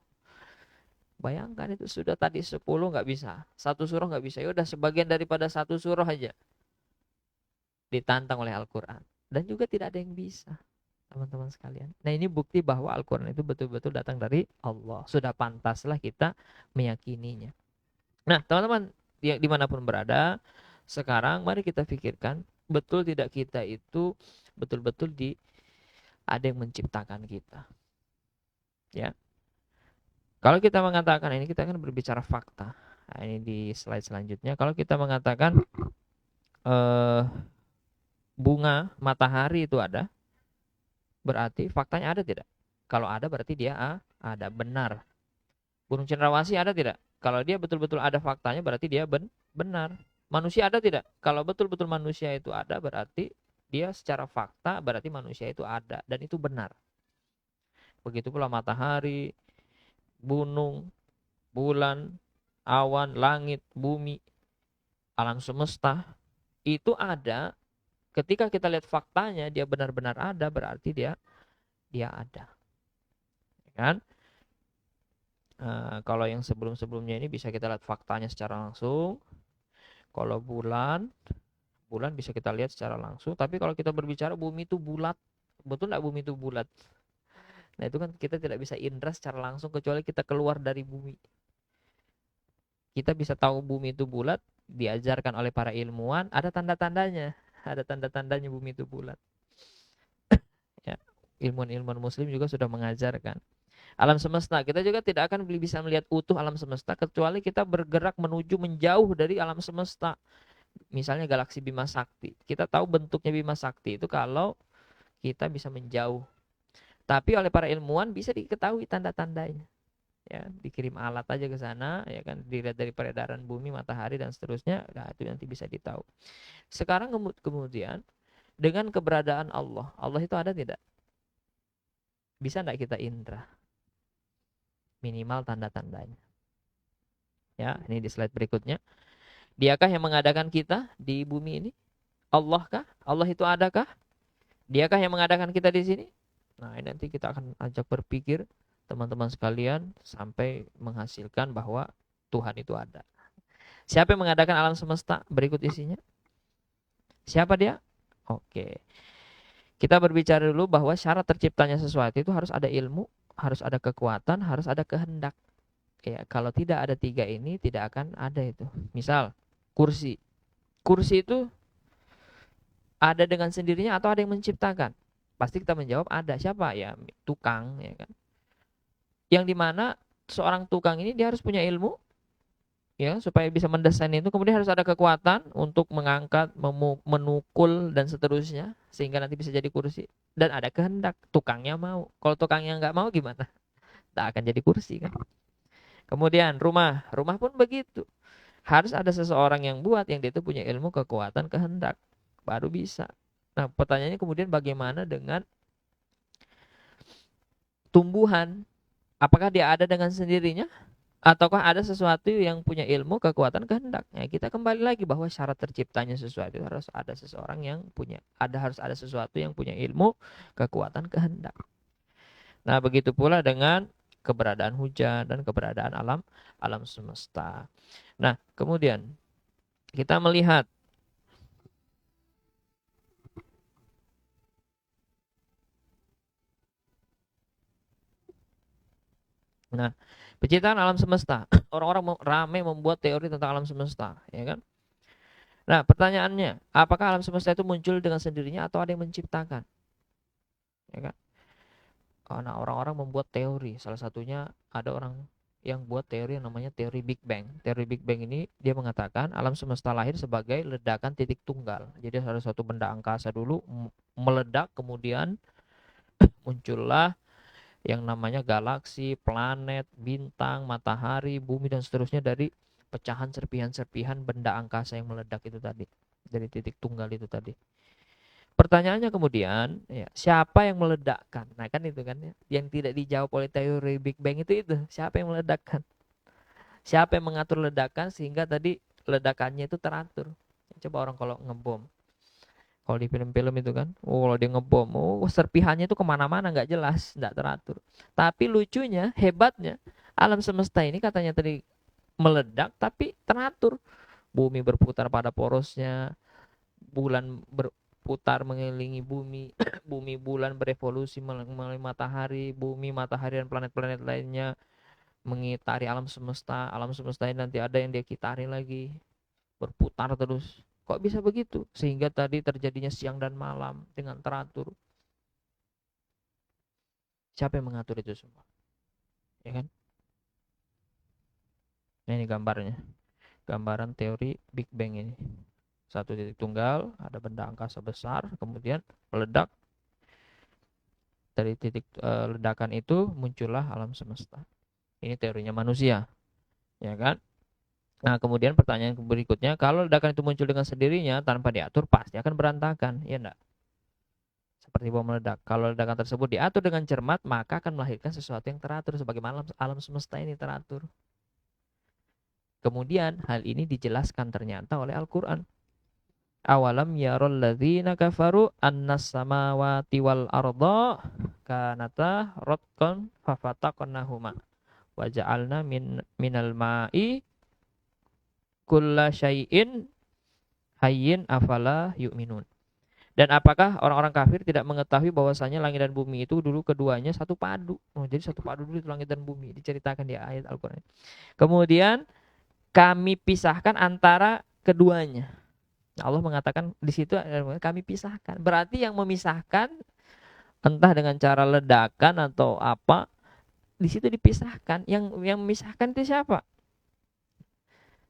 Bayangkan, itu sudah tadi 10 nggak bisa, satu surah nggak bisa, ya udah sebagian daripada satu surah aja ditantang oleh Al-Quran, dan juga tidak ada yang bisa, teman-teman sekalian. Nah, ini bukti bahwa Al-Quran itu betul-betul datang dari Allah. Sudah pantaslah kita meyakininya. Nah, teman-teman yang dimanapun berada, sekarang mari kita pikirkan, betul tidak kita itu betul-betul ada yang menciptakan kita, ya. Kalau kita mengatakan, ini kita akan berbicara fakta. Nah, ini di slide selanjutnya. Kalau kita mengatakan bunga matahari itu ada, berarti faktanya ada tidak? Kalau ada berarti dia ada, benar. Gunung Cendrawasih ada tidak? Kalau dia betul-betul ada faktanya berarti dia benar. Manusia ada tidak? Kalau betul-betul manusia itu ada berarti dia secara fakta berarti manusia itu ada dan itu benar. Begitu pula matahari, gunung, bulan, awan, langit, bumi, alam semesta itu ada. Ketika kita lihat faktanya dia benar-benar ada, berarti dia ada, kan? Kalau yang sebelum-sebelumnya ini bisa kita lihat faktanya secara langsung. Kalau bulan bisa kita lihat secara langsung. Tapi kalau kita berbicara bumi itu bulat, betul nggak bumi itu bulat? Nah, itu kan kita tidak bisa indra secara langsung kecuali kita keluar dari bumi. Kita bisa tahu bumi itu bulat, diajarkan oleh para ilmuwan, ada tanda-tandanya. Ada tanda-tandanya bumi itu bulat. Ya, ilmuwan-ilmuwan muslim juga sudah mengajarkan. Alam semesta, kita juga tidak akan bisa melihat utuh alam semesta kecuali kita bergerak menuju menjauh dari alam semesta. Misalnya galaksi Bima Sakti. Kita tahu bentuknya Bima Sakti itu kalau kita bisa menjauh. Tapi oleh para ilmuwan bisa diketahui tanda-tandanya. Ya, dikirim alat aja ke sana, ya kan, dilihat dari peredaran bumi, matahari dan seterusnya, nah itu nanti bisa ditahu. Sekarang kemudian dengan keberadaan Allah itu ada tidak? Bisa enggak kita indra? Minimal tanda-tandanya. Ya, ini di slide berikutnya. Diakah yang mengadakan kita di bumi ini? Allah kah? Allah itu adakah? Diakah yang mengadakan kita di sini? Nah, ini nanti kita akan ajak berpikir teman-teman sekalian sampai menghasilkan bahwa Tuhan itu ada. Siapa yang mengadakan alam semesta? Berikut isinya. Siapa dia? Oke. Kita berbicara dulu bahwa syarat terciptanya sesuatu itu harus ada ilmu, harus ada kekuatan, harus ada kehendak. Ya, kalau tidak ada tiga ini tidak akan ada itu. Misal, kursi. Kursi itu ada dengan sendirinya atau ada yang menciptakan? Pasti kita menjawab ada. Siapa? Ya, tukang, ya kan. Yang dimana seorang tukang ini dia harus punya ilmu, ya, supaya bisa mendesain itu. Kemudian harus ada kekuatan untuk mengangkat, menukul dan seterusnya sehingga nanti bisa jadi kursi. Dan ada kehendak, tukangnya mau. Kalau tukangnya nggak mau gimana? Tak akan jadi kursi kan. Kemudian rumah pun begitu. Harus ada seseorang yang buat, yang dia itu punya ilmu, kekuatan, kehendak, baru bisa. Nah, pertanyaannya kemudian bagaimana dengan tumbuhan? Apakah dia ada dengan sendirinya? Ataukah ada sesuatu yang punya ilmu, kekuatan, kehendak? Ya, kita kembali lagi bahwa syarat terciptanya sesuatu harus ada seseorang yang punya, harus ada sesuatu yang punya ilmu, kekuatan, kehendak. Nah, begitu pula dengan keberadaan hujan dan keberadaan alam semesta. Nah, kemudian kita melihat penciptaan alam semesta. Orang-orang ramai membuat teori tentang alam semesta, ya kan? Nah, pertanyaannya, apakah alam semesta itu muncul dengan sendirinya atau ada yang menciptakan? Ya kan? Karena orang-orang membuat teori, salah satunya ada orang yang buat teori yang namanya teori Big Bang. Teori Big Bang ini dia mengatakan alam semesta lahir sebagai ledakan titik tunggal. Jadi ada suatu benda angkasa dulu meledak, kemudian muncullah yang namanya galaksi, planet, bintang, matahari, bumi dan seterusnya dari pecahan serpihan-serpihan benda angkasa yang meledak itu tadi, dari titik tunggal itu tadi. Pertanyaannya kemudian, ya, siapa yang meledakkan? Nah, kan itu kan ya, yang tidak dijawab oleh teori Big Bang itu siapa yang meledakkan? Siapa yang mengatur ledakan sehingga tadi ledakannya itu teratur? Coba orang kalau ngebom, kalau di film-film itu kan, kalau dia ngebom, serpihannya itu kemana-mana nggak jelas, nggak teratur. Tapi lucunya, hebatnya, alam semesta ini katanya tadi meledak tapi teratur. Bumi berputar pada porosnya, bulan berputar mengelilingi bumi, bumi bulan berevolusi melalui matahari, bumi, matahari dan planet-planet lainnya mengitari alam semesta. Alam semesta ini nanti ada yang dia kitari lagi, berputar terus. Kok bisa begitu? Sehingga tadi terjadinya siang dan malam dengan teratur. Siapa yang mengatur itu semua? Ya kan? Nah, ini gambarnya. Gambaran teori Big Bang ini. Satu titik tunggal, ada benda angkasa besar, kemudian meledak. Dari titik ledakan itu muncullah alam semesta. Ini teorinya manusia. Ya kan? Nah, kemudian pertanyaan berikutnya, kalau ledakan itu muncul dengan sendirinya tanpa diatur, pasti akan berantakan, ya enggak? Seperti bom meledak. Kalau ledakan tersebut diatur dengan cermat, maka akan melahirkan sesuatu yang teratur, sebagaimana alam semesta ini teratur. Kemudian hal ini dijelaskan ternyata oleh Al-Quran. Awalam yarol ladzina kafaru annas samawati wal arda kanata rotqan fafataqnahuma wa ja'alna minal ma'i kulla syai'in hayyin afala yu'minun. Dan apakah orang-orang kafir tidak mengetahui bahwasanya langit dan bumi itu dulu keduanya satu padu. Jadi satu padu dulu itu langit dan bumi, diceritakan di ayat Al-Qur'an. Kemudian kami pisahkan antara keduanya. Allah mengatakan di situ kami pisahkan. Berarti yang memisahkan entah dengan cara ledakan atau apa, di situ dipisahkan. Yang memisahkan itu siapa?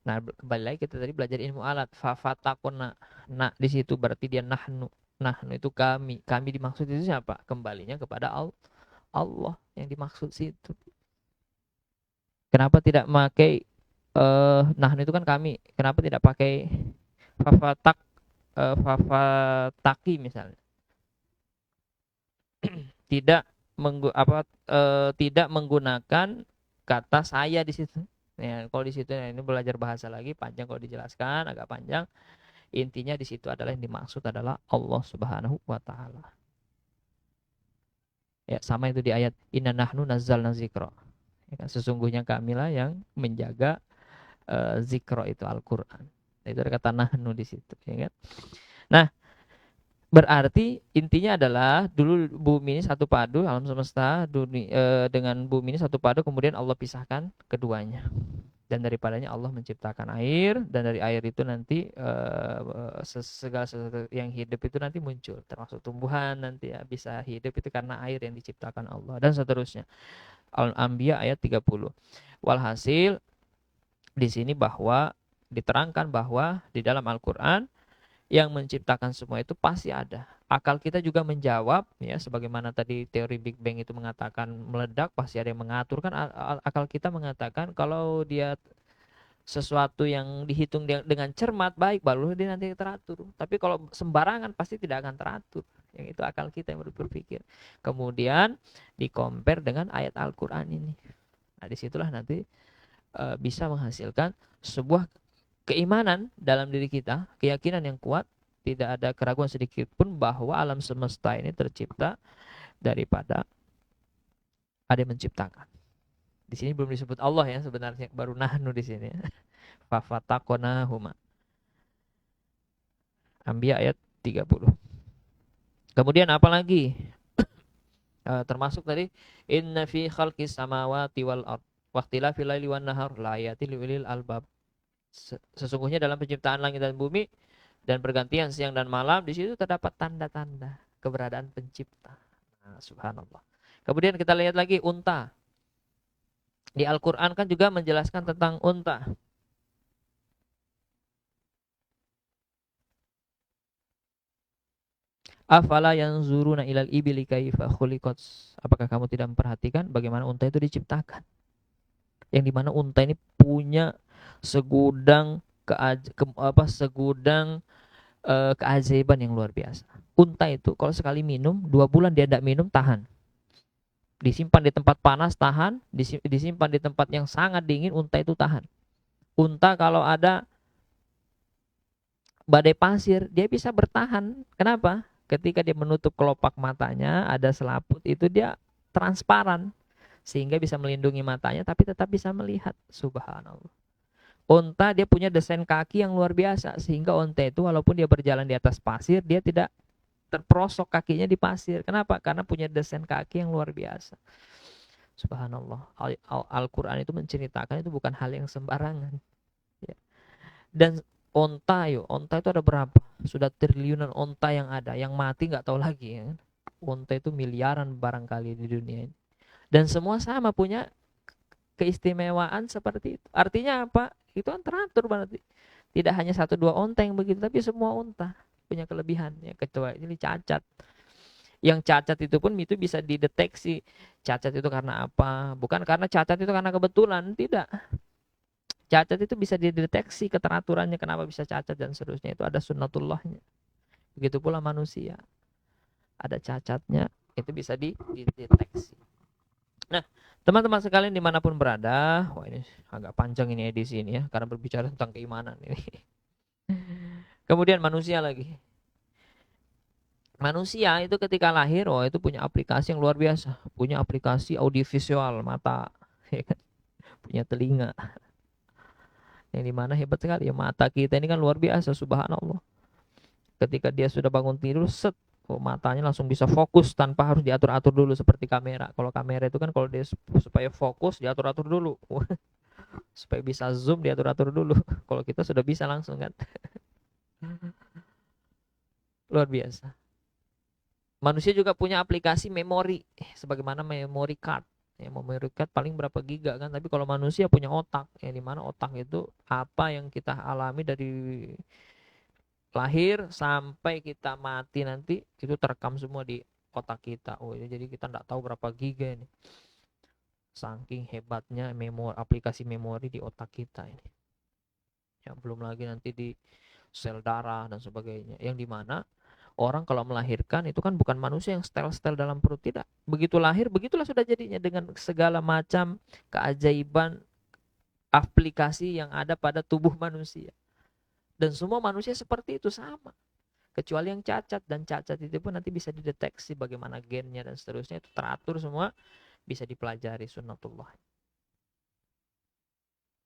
Nah, kembali lagi kita tadi belajar ilmu alat. Fafatakuna. Nah, di situ berarti dia nahnu. Nahnu itu kami. Kami dimaksud itu siapa? Kembalinya kepada Allah yang dimaksud situ. Kenapa tidak memakai nahnu itu kan kami. Kenapa tidak pakai fafataki misalnya? Tidak tidak menggunakan kata saya di situ. Ya, kalau di situ ini belajar bahasa lagi panjang kalau dijelaskan agak panjang. Intinya di situ adalah yang dimaksud adalah Allah Subhanahu wa taala. Ya, sama itu di ayat inna nahnu nazzalna dzikra. Ya kan, sesungguhnya kamilah yang menjaga zikra itu Al-Qur'an. Itu ada kata nahnu di situ, ya kan? Nah, berarti intinya adalah dulu bumi ini satu padu, alam semesta dengan bumi ini satu padu, kemudian Allah pisahkan keduanya. Dan daripadanya Allah menciptakan air, dan dari air itu nanti segala sesuatu yang hidup itu nanti muncul, termasuk tumbuhan nanti ya bisa hidup itu karena air yang diciptakan Allah dan seterusnya. Al-Anbiya ayat 30. Walhasil di sini bahwa diterangkan bahwa di dalam Al-Qur'an yang menciptakan semua itu pasti ada. Akal kita juga menjawab ya, sebagaimana tadi teori Big Bang itu mengatakan meledak pasti ada yang mengatur kan. Akal kita mengatakan kalau dia sesuatu yang dihitung dengan cermat baik baru dia nanti teratur. Tapi kalau sembarangan pasti tidak akan teratur. Yang itu akal kita yang berpikir. Kemudian di-compare dengan ayat Al-Qur'an ini. Nah, disitulah nanti bisa menghasilkan sebuah keimanan dalam diri kita, keyakinan yang kuat, tidak ada keraguan sedikit pun bahwa alam semesta ini tercipta daripada ada yang menciptakan. Di sini belum disebut Allah ya sebenarnya, baru nahnu di sini. Fafataqnahuma. Anbiya ayat 30. Kemudian apa lagi? Termasuk tadi inna fi khalqis samawati wal ard waqtilafil laili wan nahar la ayatil lil albab. Sesungguhnya dalam penciptaan langit dan bumi dan pergantian siang dan malam di situ terdapat tanda-tanda keberadaan pencipta. Nah, subhanallah. Kemudian kita lihat lagi unta. Di Al-Qur'an kan juga menjelaskan tentang unta. Afala yanzuruna ilal ibili kaifa khuliqat. Apakah kamu tidak memperhatikan bagaimana unta itu diciptakan? Yang dimana unta ini punya segudang keajaiban yang luar biasa. Unta itu kalau sekali minum 2 bulan dia tidak minum tahan. Disimpan di tempat panas tahan, disimpan di tempat yang sangat dingin unta itu tahan. Unta kalau ada badai pasir dia bisa bertahan. Kenapa? Ketika dia menutup kelopak matanya ada selaput itu dia transparan sehingga bisa melindungi matanya tapi tetap bisa melihat. Subhanallah. Unta dia punya desain kaki yang luar biasa sehingga unta itu walaupun dia berjalan di atas pasir dia tidak terperosok kakinya di pasir. Kenapa? Karena punya desain kaki yang luar biasa. Subhanallah. Al-Qur'an itu menceritakan itu bukan hal yang sembarangan. Ya. Dan onta itu ada berapa? Sudah triliunan onta yang ada, yang mati nggak tahu lagi ya. Onta itu miliaran barangkali di dunia ini. Dan semua sama punya keistimewaan seperti itu. Artinya apa? Itu kan teratur berarti. Tidak hanya 1-2 onta yang begitu, tapi semua onta punya kelebihan ya, kecuali ini cacat. Yang cacat itu pun itu bisa dideteksi. Cacat itu karena apa? Bukan karena cacat itu karena kebetulan, tidak. Cacat itu bisa dideteksi keteraturannya, kenapa bisa cacat dan seterusnya. Itu ada sunnatullahnya. Begitu pula manusia. Ada cacatnya, itu bisa dideteksi. Nah, teman-teman sekalian dimanapun berada, wah ini agak panjang ini edisi ini ya, karena berbicara tentang keimanan ini. Kemudian manusia lagi. Manusia itu ketika lahir, oh itu punya aplikasi yang luar biasa. Punya aplikasi audiovisual, mata, ya kan? Punya telinga. Yang dimana hebat sekali ya, mata kita ini kan luar biasa, subhanallah. Ketika dia sudah bangun tidur, matanya langsung bisa fokus tanpa harus diatur-atur dulu seperti kamera. Kalau kamera itu kan kalau dia supaya fokus diatur-atur dulu. Supaya bisa zoom diatur-atur dulu. Kalau kita sudah bisa langsung kan. Luar biasa. Manusia juga punya aplikasi memori, sebagaimana memory card. Ya, memory card paling berapa giga kan, tapi kalau manusia punya otak, yang dimana otak itu apa yang kita alami dari lahir sampai kita mati nanti itu terekam semua di otak kita. Oh jadi kita nggak tahu berapa giga ini, saking hebatnya aplikasi memori di otak kita ini. Ya belum lagi nanti di sel darah dan sebagainya, yang dimana Orang kalau melahirkan itu kan bukan manusia yang setel-setel dalam perut, tidak. Begitu lahir, begitulah sudah jadinya dengan segala macam keajaiban aplikasi yang ada pada tubuh manusia. Dan semua manusia seperti itu sama. Kecuali yang cacat, dan cacat itu pun nanti bisa dideteksi bagaimana gennya dan seterusnya, itu teratur semua, bisa dipelajari sunnatullah.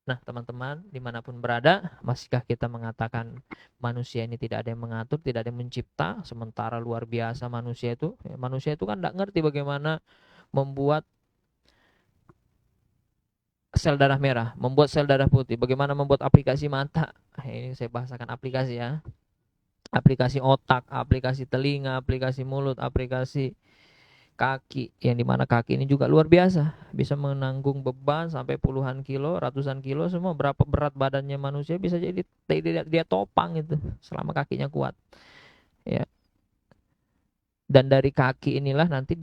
Nah teman-teman dimanapun berada, masihkah kita mengatakan manusia ini tidak ada yang mengatur, tidak ada yang mencipta, sementara luar biasa manusia itu? Manusia itu kan tidak ngerti bagaimana membuat sel darah merah, membuat sel darah putih, bagaimana membuat aplikasi mata. Ini saya bahasakan aplikasi ya. Aplikasi otak, aplikasi telinga, aplikasi mulut, aplikasi kaki, yang dimana kaki ini juga luar biasa, bisa menanggung beban sampai puluhan kilo, ratusan kilo, semua berapa berat badannya manusia bisa jadi dia topang itu selama kakinya kuat ya. Dan dari kaki inilah nanti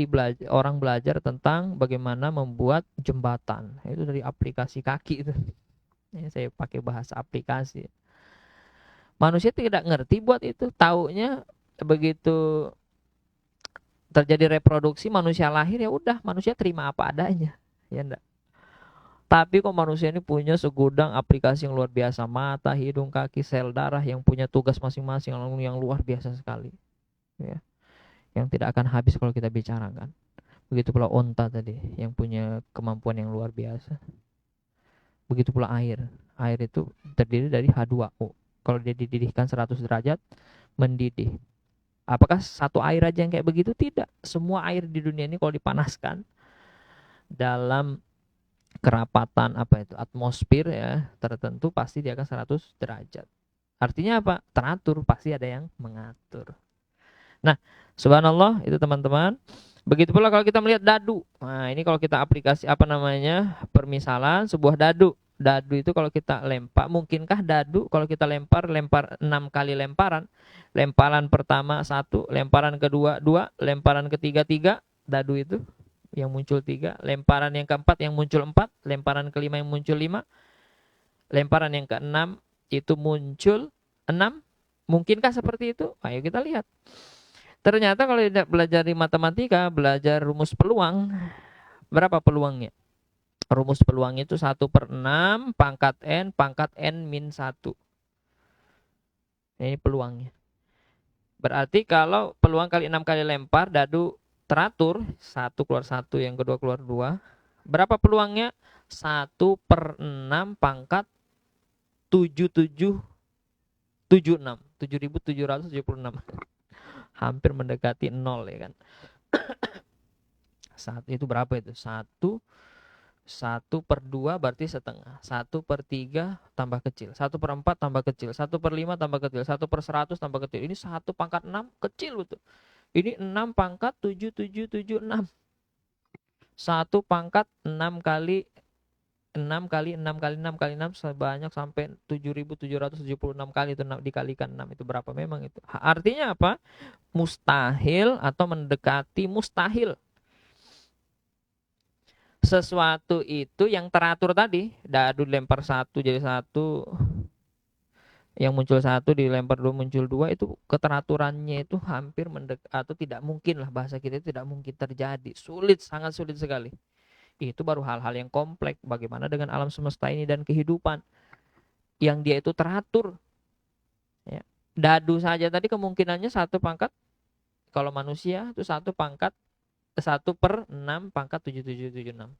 orang belajar tentang bagaimana membuat jembatan, itu dari aplikasi kaki itu ya, saya pakai bahasa aplikasi. Manusia tidak ngerti buat itu, taunya begitu terjadi reproduksi, manusia lahir, ya udah manusia terima apa adanya ya enggak. Tapi kok manusia ini punya segudang aplikasi yang luar biasa, mata, hidung, kaki, sel darah, yang punya tugas masing-masing yang luar biasa sekali ya, yang tidak akan habis kalau kita bicarakan. Begitu pula onta tadi yang punya kemampuan yang luar biasa. Begitu pula air itu terdiri dari H2O. Kalau dia dididihkan 100 derajat, mendidih. Apakah satu air aja yang kayak begitu? Tidak. Semua air di dunia ini kalau dipanaskan dalam kerapatan atmosfer ya tertentu, pasti dia akan 100 derajat. Artinya apa? Teratur, pasti ada yang mengatur. Nah, subhanallah itu teman-teman. Begitu pula kalau kita melihat dadu. Nah, ini kalau kita aplikasi permisalan sebuah dadu. Dadu itu kalau kita lempar, mungkinkah dadu kalau kita lempar 6 kali lemparan. Lemparan pertama 1, lemparan kedua 2, lemparan ketiga 3, dadu itu yang muncul 3, lemparan yang keempat yang muncul 4, lemparan kelima yang muncul 5, lemparan yang keenam itu muncul 6. Mungkinkah seperti itu? Ayo kita lihat. Ternyata kalau tidak belajar di matematika, belajar rumus peluang, berapa peluangnya? Rumus peluang itu 1/6 pangkat N pangkat N-1. Ini peluangnya. Berarti kalau peluang kali 6 kali lempar, dadu teratur, 1 keluar 1, yang kedua keluar 2. Berapa peluangnya? 1/6 pangkat 7776. 7776. Hampir mendekati 0 ya kan. Saat itu berapa itu? 1/2 berarti setengah. 1/3 tambah kecil. 1/4 tambah kecil. 1/5 tambah kecil. 1/100 tambah kecil. Ini 1 pangkat 6 kecil betul. Ini 6 pangkat 7776. 1 pangkat 6 kali 6 kali 6 kali 6 kali 6 sebanyak sampai 7776 kali, itu dikalikan 6 itu berapa memang itu. Artinya apa? Mustahil atau mendekati mustahil. Sesuatu itu yang teratur tadi, dadu lempar 1 jadi 1, yang muncul 1 dilempar 2 muncul 2, itu keteraturannya itu hampir atau tidak mungkin lah, bahasa kita itu tidak mungkin terjadi, sulit, sangat sulit sekali. Itu baru hal-hal yang kompleks. Bagaimana dengan alam semesta ini dan kehidupan yang dia itu teratur ya. Dadu saja tadi kemungkinannya 1 pangkat, kalau manusia itu 1 pangkat 1/6 pangkat 7776.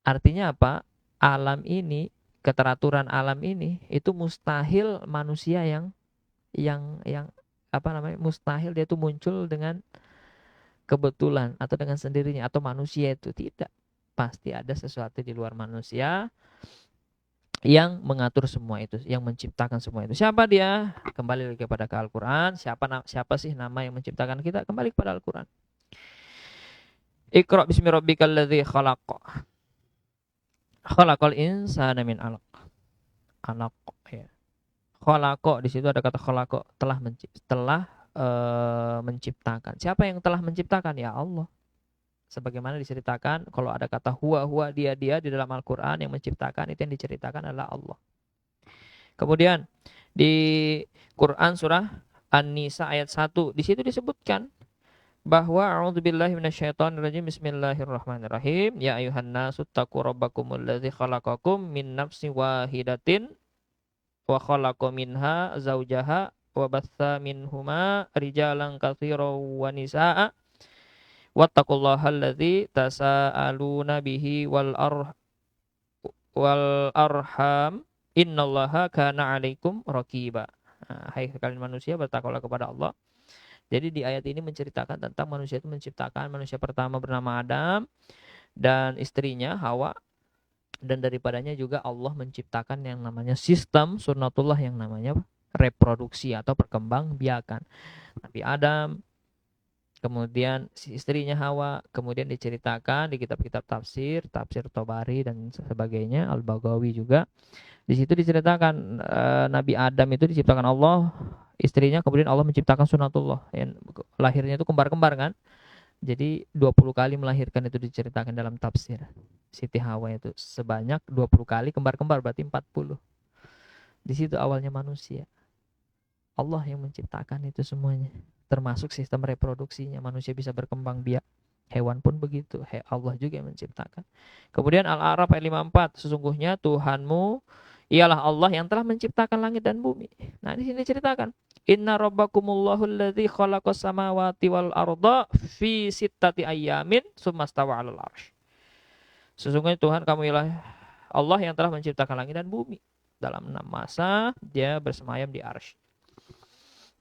Artinya apa? Alam ini, keteraturan alam ini itu mustahil manusia yang mustahil dia itu muncul dengan kebetulan atau dengan sendirinya, atau manusia itu tidak. Pasti ada sesuatu di luar manusia yang mengatur semua itu, yang menciptakan semua itu. Siapa dia? Kembali lagi kepada Al-Quran. Siapa sih nama yang menciptakan kita? Kembali kepada Al-Quran. Iqra bismi rabbikal ladzi khalaq. Khalaqal insana min 'alaq. 'Alaq ya. Khalaqa, di situ ada kata khalaqa, telah menciptakan. Siapa yang telah menciptakan? Ya Allah. Sebagaimana diceritakan, kalau ada kata huwa, dia di dalam Al-Quran, yang menciptakan itu yang diceritakan adalah Allah. Kemudian di Quran surah An-Nisa ayat 1. Di situ disebutkan bahwa a'udzubillahi minasyaitonirrajim, bismillahirrahmanirrahim, ya ayuhan nasu taqu rabbakumul ladzi khalaqakum min nafsin wahidatin wa khalaqa minha zaujaha wa batsa minhuma rijalan katsiran wa nisaa wattaqullaha alladzi tasaaluna bihi wal arham innallaha kana 'alaikum raqiba. Hai kalian manusia, bertakwalah kepada Allah. Jadi di ayat ini menceritakan tentang manusia itu menciptakan manusia pertama bernama Adam dan istrinya Hawa, dan daripadanya juga Allah menciptakan yang namanya sistem sunnatullah yang namanya reproduksi atau perkembangbiakan. Nabi Adam, kemudian si istrinya Hawa, kemudian diceritakan di kitab-kitab tafsir, tafsir Tobari dan sebagainya, Al-Baghawi juga. Di situ diceritakan Nabi Adam itu diciptakan Allah, istrinya kemudian Allah menciptakan sunatullah. Yang lahirnya itu kembar-kembar kan. Jadi 20 kali melahirkan itu diceritakan dalam tafsir. Siti Hawa itu sebanyak 20 kali kembar-kembar, berarti 40. Di situ awalnya manusia. Allah yang menciptakan itu semuanya. Termasuk sistem reproduksinya, manusia bisa berkembang biak. Hewan pun begitu. Allah juga yang menciptakan. Kemudian Al-A'raf ayat 54, sesungguhnya Tuhanmu ialah Allah yang telah menciptakan langit dan bumi. Nah, di sini ceritakan, inna rabbakumullahu alladzi khalaqas samawati wal arda fi sittati ayyamin tsumma stawa 'alal arsy. Sesungguhnya Tuhan kamu ialah Allah yang telah menciptakan langit dan bumi. Dalam 6 masa dia bersemayam di arsy.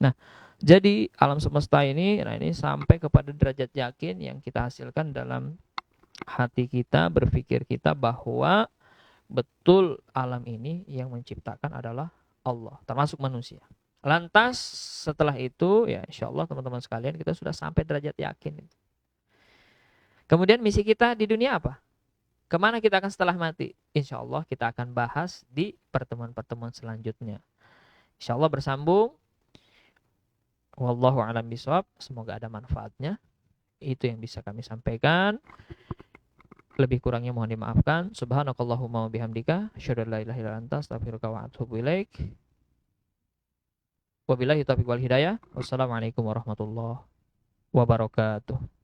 Nah, jadi alam semesta ini, nah ini sampai kepada derajat yakin yang kita hasilkan dalam hati kita, berpikir kita bahwa betul alam ini yang menciptakan adalah Allah, termasuk manusia. Lantas setelah itu ya insya Allah teman-teman sekalian kita sudah sampai derajat yakin. Kemudian misi kita di dunia apa? Kemana kita akan setelah mati? Insya Allah kita akan bahas di pertemuan-pertemuan selanjutnya. Insya Allah bersambung. Wallahu a'lam bishawab. Semoga ada manfaatnya. Itu yang bisa kami sampaikan. Lebih kurangnya mohon dimaafkan. Subhanakallahumma wa bihamdika asyhadu an la ilaha illa anta astaghfiruka wa atubu ilaik. Wabillahi taufiq wal hidayah. Wassalamualaikum warahmatullahi wabarakatuh.